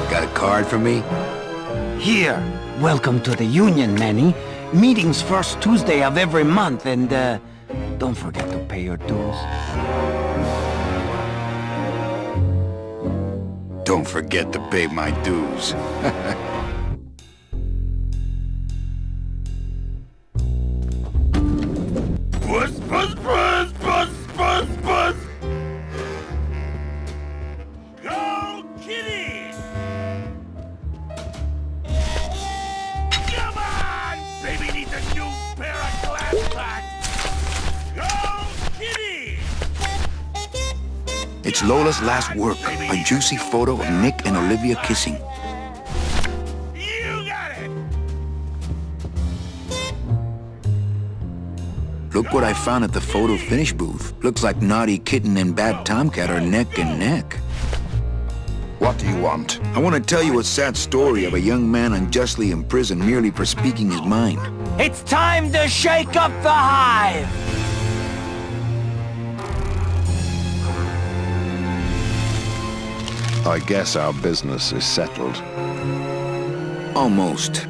Got a card for me? Here. Welcome to the Union, Manny. Meeting's first Tuesday of every month, and, don't forget to pay your dues. Don't forget to pay my dues. Buzz, buzz, buzz, buzz, buzz, buzz! Go, Kitty! Come on! Baby needs a new pair of glass packs! Go, Kitty! It's Lola's last work, a juicy photo of Nick and Olivia kissing. You got it! Look what I found at the photo finish booth. Looks like Naughty Kitten and Bad Tomcat are neck and neck. What do you want? I want to tell you a sad story of a young man unjustly imprisoned merely for speaking his mind. It's time to shake up the hive! I guess our business is settled. Almost.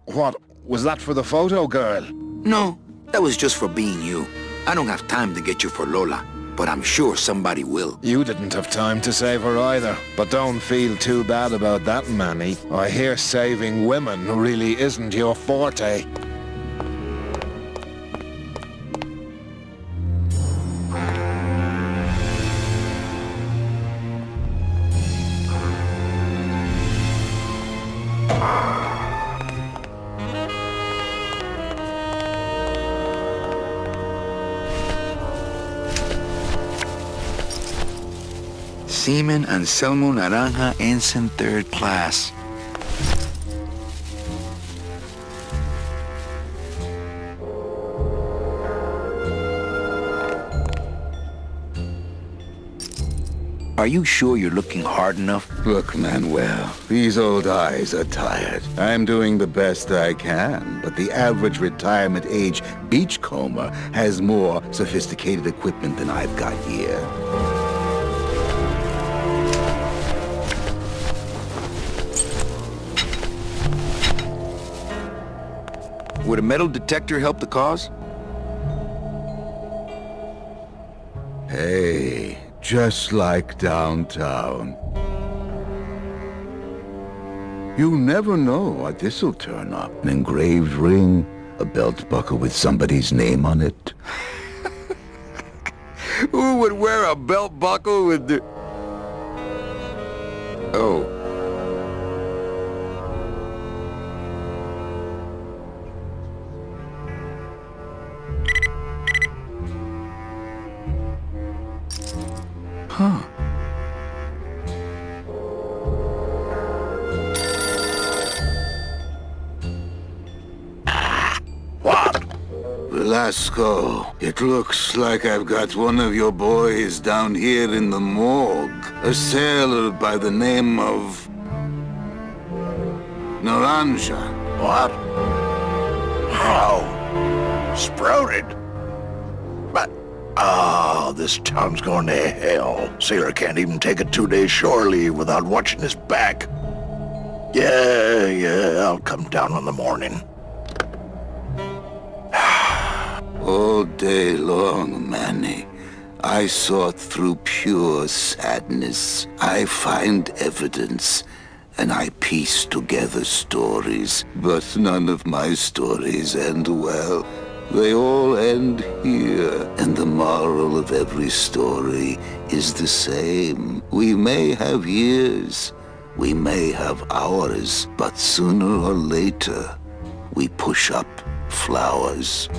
What? Was that for the photo, girl? No, that was just for being you. I don't have time to get you for Lola, but I'm sure somebody will. You didn't have time to save her either. But don't feel too bad about that, Manny. I hear saving women really isn't your forte. Seaman Anselmo Naranja, Ensign 3rd Class. Are you sure you're looking hard enough? Look, Manuel, these old eyes are tired. I'm doing the best I can, but the average retirement age beachcomber has more sophisticated equipment than I've got here. Would a metal detector help the cause? Hey, just like downtown. You never know what this'll turn up. An engraved ring, a belt buckle with somebody's name on it. Who would wear a belt buckle with the... Oh. Huh. What? Velasco, it looks like I've got one of your boys down here in the morgue. A sailor by the name of... Naranja. What? How? Sprouted? But, this town's going to hell. Sailor can't even take a 2-day shore leave without watching his back. Yeah, I'll come down in the morning. All day long, Manny, I sought through pure sadness. I find evidence, and I piece together stories. But none of my stories end well. They all end here, and the moral of every story is the same. We may have years, we may have hours, but sooner or later, we push up flowers.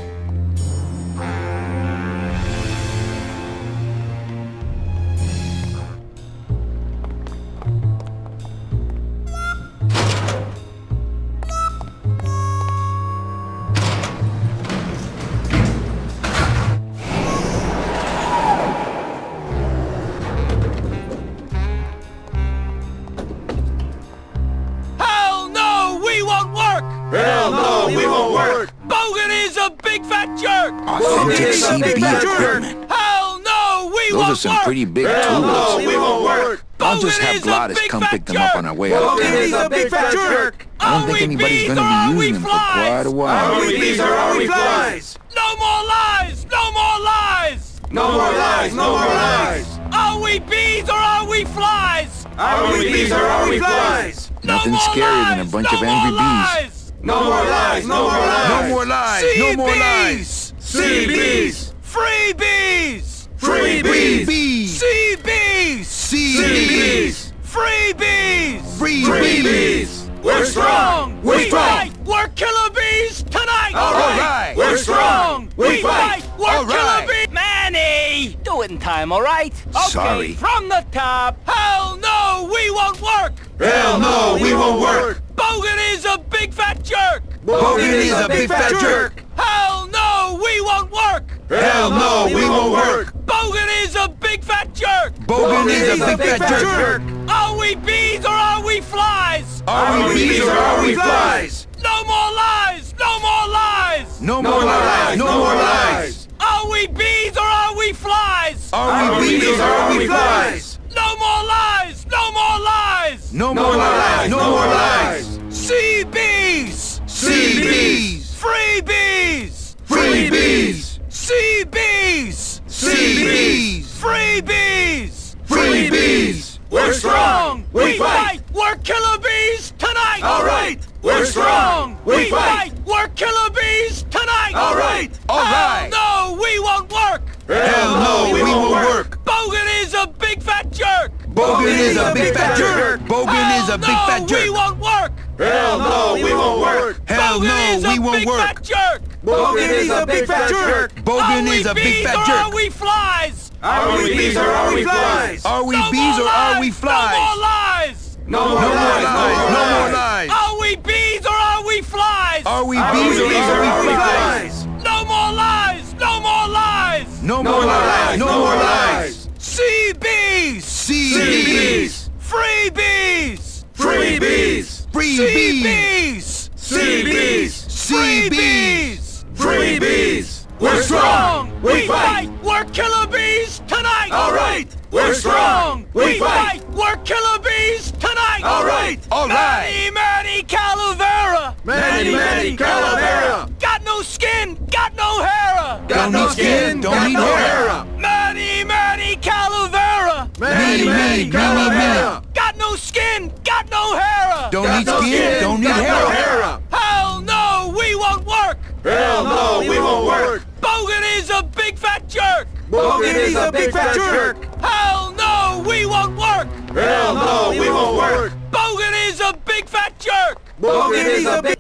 Hell no, we won't work! Hell no, we won't work! Bogan is a big fat jerk! Authentic CB equipment. Hell no, we Those won't are some work! pretty big Hell tools. no, we won't work! I'll just Bogan have is a Gladys big come fat pick them up on our way out. Bogan is a big fat jerk! I don't think anybody's going to be using them for quite a while. Are we bees or are we flies? No more lies! No more lies! No more lies, no more lies! Are we bees or are we flies? Are we bees or are we flies? Nothing scarier than a bunch of angry bees. No more lies, no more lies! No more lies! No more lies! CBs! Free bees! Free bees! CBs! CBs! Free bees! Free bees! We're strong! We fight! We're killer bees tonight! All right! We're strong! We fight! We're All killer right! bees! Manny! Do it in time, all right? Okay, Sorry. from the top. Hell no, we won't work! Hell no, we won't work! Bogan is a big fat jerk! Bogan is a big fat jerk! Hell no, we won't work! Hell no, we won't work! Bogan is a big fat jerk! Bogan is a big fat jerk! Are we bees or are we flies? Are we bees or are we flies? No more lies! No more lies! No more lies! No more lies! Are we bees or are we flies? Are we bees or are we flies? No more lies! No more lies! No more lies! No more lies! CBs! CBs! Free bees! Free bees! CBs! CBs! Free bees! Free bees! We're strong! We fight! We're killer bees tonight! All right! We're strong! We fight! We're killer bees tonight! All right! All right! No, we won't work! Hell no, we won't work! Bogan is a big fat jerk! Bogan is a big fat jerk! Bogan is a big fat We jerk! won't work! Hell no, we won't work! Hell no, we won't work! Jerk! Bogan is a big fat jerk! Bogan is a big fat Are jerk! we flies? Are we bees or are we flies? Are we bees or are we No more flies? lies! No more No more lies! lies! No more lies! Are we bees or are we flies? Are we bees or are we flies? No more lies! No more lies! No more lies! No more lies! CBs! CBs! Free bees! Free bees! Free bees! CBs! Free bees! Free bees! We're strong! We fight! We're killer bees tonight! All right! We're strong! We fight! We're killer bees tonight! All right! All right! Manny Calavera! Manny Calavera! Got no skin, got no hair! Don't need skin, don't need hair! Manny Calavera! Manny Calavera! Got no skin, got no hair! Don't need skin, don't need hair! Hell no, we won't work! Hell no, we won't work! Bogan is a big fat jerk! Bogan is a big fat jerk! Hell no, we won't work! Hell no, we won't work! Bogan is a big fat jerk! Bogan is a big...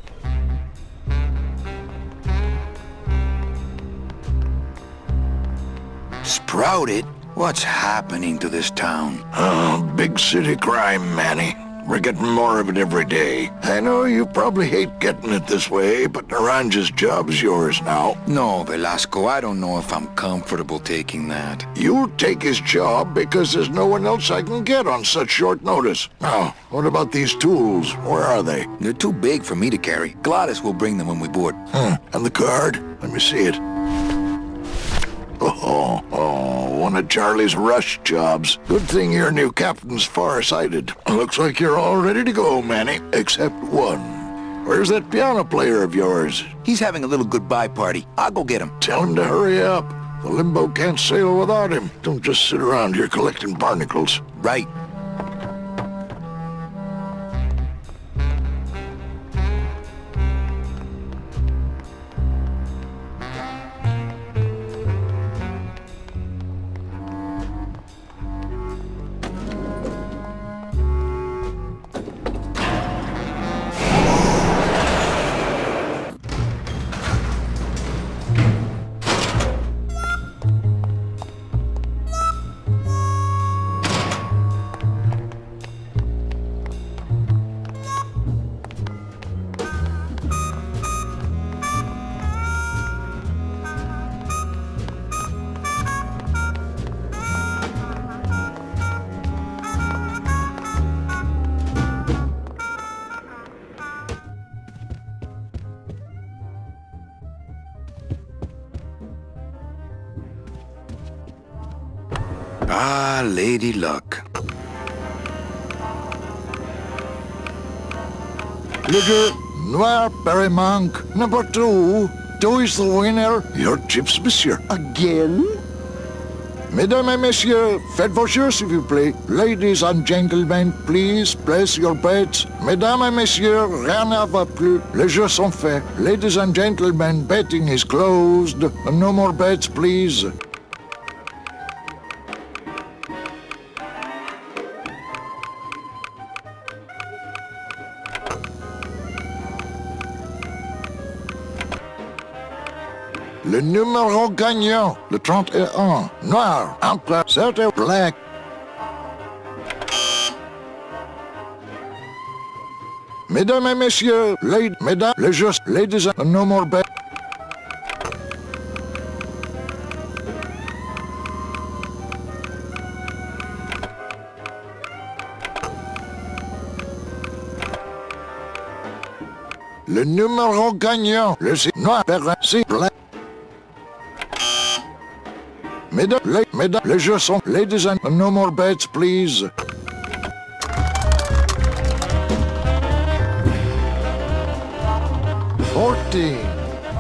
Sprouted? What's happening to this town? Oh, big city crime, Manny. We're getting more of it every day. I know you probably hate getting it this way, but Naranja's job's yours now. No, Velasco, I don't know if I'm comfortable taking that. You'll take his job because there's no one else I can get on such short notice. Now, what about these tools? Where are they? They're too big for me to carry. Gladys will bring them when we board. And the card? Let me see it. Oh, one of Charlie's rush jobs. Good thing your new captain's far-sighted. Looks like you're all ready to go, Manny. Except one. Where's that piano player of yours? He's having a little goodbye party. I'll go get him. Tell him to hurry up. The Limbo can't sail without him. Don't just sit around here collecting barnacles. Right. Ah, Lady Luck. Leger, Noir Perrimanque, number 2. 2 is the winner. Your chips, monsieur. Again? Mesdames et messieurs, faites vos jeux, s'il vous plaît. Ladies and gentlemen, please place your bets. Mesdames et messieurs, rien ne va plus. Les jeux sont faits. Ladies and gentlemen, betting is closed. No more bets, please. Le numéro gagnant, le 31, noir, entre 7 black. Mesdames et messieurs, mesdames, les jeux, ladies and no more bet. Le numéro gagnant, le 6, noir, 6 black. Mesdames, les jeux sont... Ladies and no more bets, please.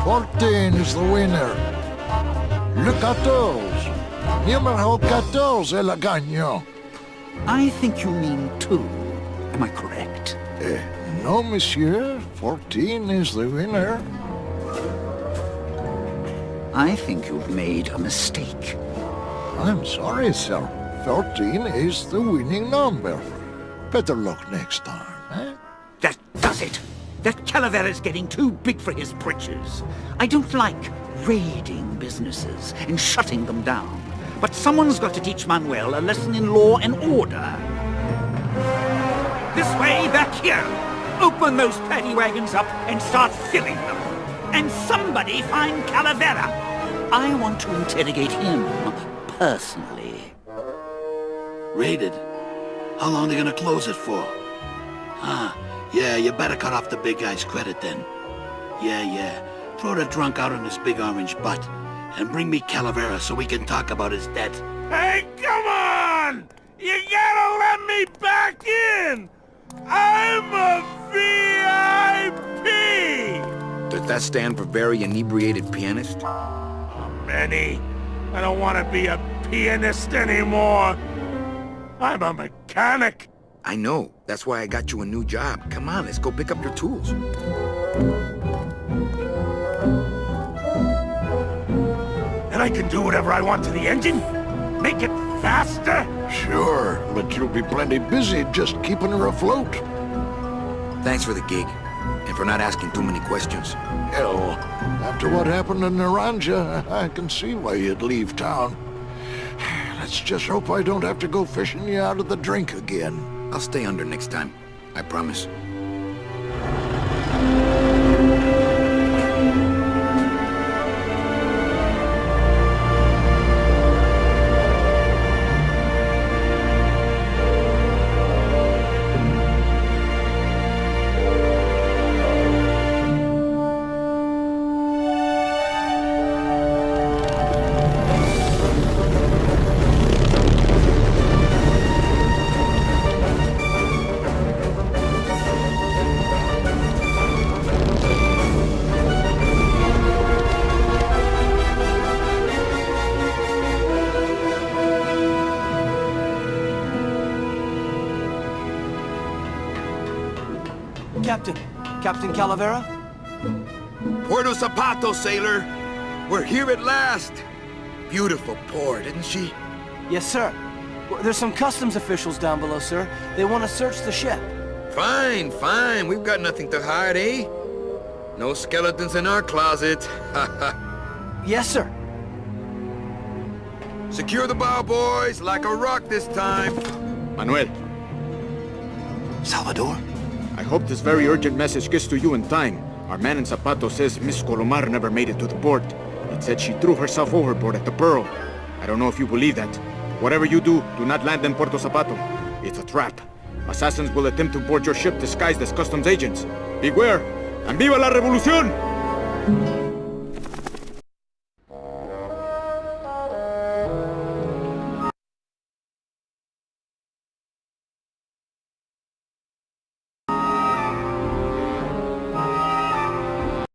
Fourteen is the winner. Le 14. Numéro 14 est le gagnant. I think you mean 2. Am I correct? No, monsieur. 14 is the winner. I think you've made a mistake. I'm sorry, sir. 14 is the winning number. Better luck next time, eh? That does it. That Calavera's getting too big for his britches. I don't like raiding businesses and shutting them down. But someone's got to teach Manuel a lesson in law and order. This way, back here. Open those paddy wagons up and start filling them. And somebody find Calavera. I want to interrogate him personally. Raided? How long are they gonna close it for? Yeah, you better cut off the big guy's credit then. Yeah. Throw the drunk out on his big orange butt. And bring me Calavera so we can talk about his debt. Hey, come on! You gotta let me back in! I'm a VIP! Does that stand for very inebriated pianist? Manny, I don't want to be a pianist anymore. I'm a mechanic. I know. That's why I got you a new job. Come on, let's go pick up your tools. And I can do whatever I want to the engine? Make it faster? Sure, but you'll be plenty busy just keeping her afloat. Thanks for the gig, and for not asking too many questions. Hell, after what happened in Naranja, I can see why you'd leave town. Let's just hope I don't have to go fishing you out of the drink again. I'll stay under next time. I promise. Captain Calavera? Puerto Zapato, sailor! We're here at last! Beautiful port, isn't she? Yes, sir. There's some customs officials down below, sir. They want to search the ship. Fine. We've got nothing to hide, eh? No skeletons in our closet. Yes, sir. Secure the bow, boys, like a rock this time. Manuel. Salvador? I hope this very urgent message gets to you in time. Our man in Zapato says Miss Colomar never made it to the port. It said she threw herself overboard at the Pearl. I don't know if you believe that. Whatever you do not land in Puerto Zapato. It's a trap. Assassins will attempt to board your ship disguised as customs agents. Beware, and viva la revolución!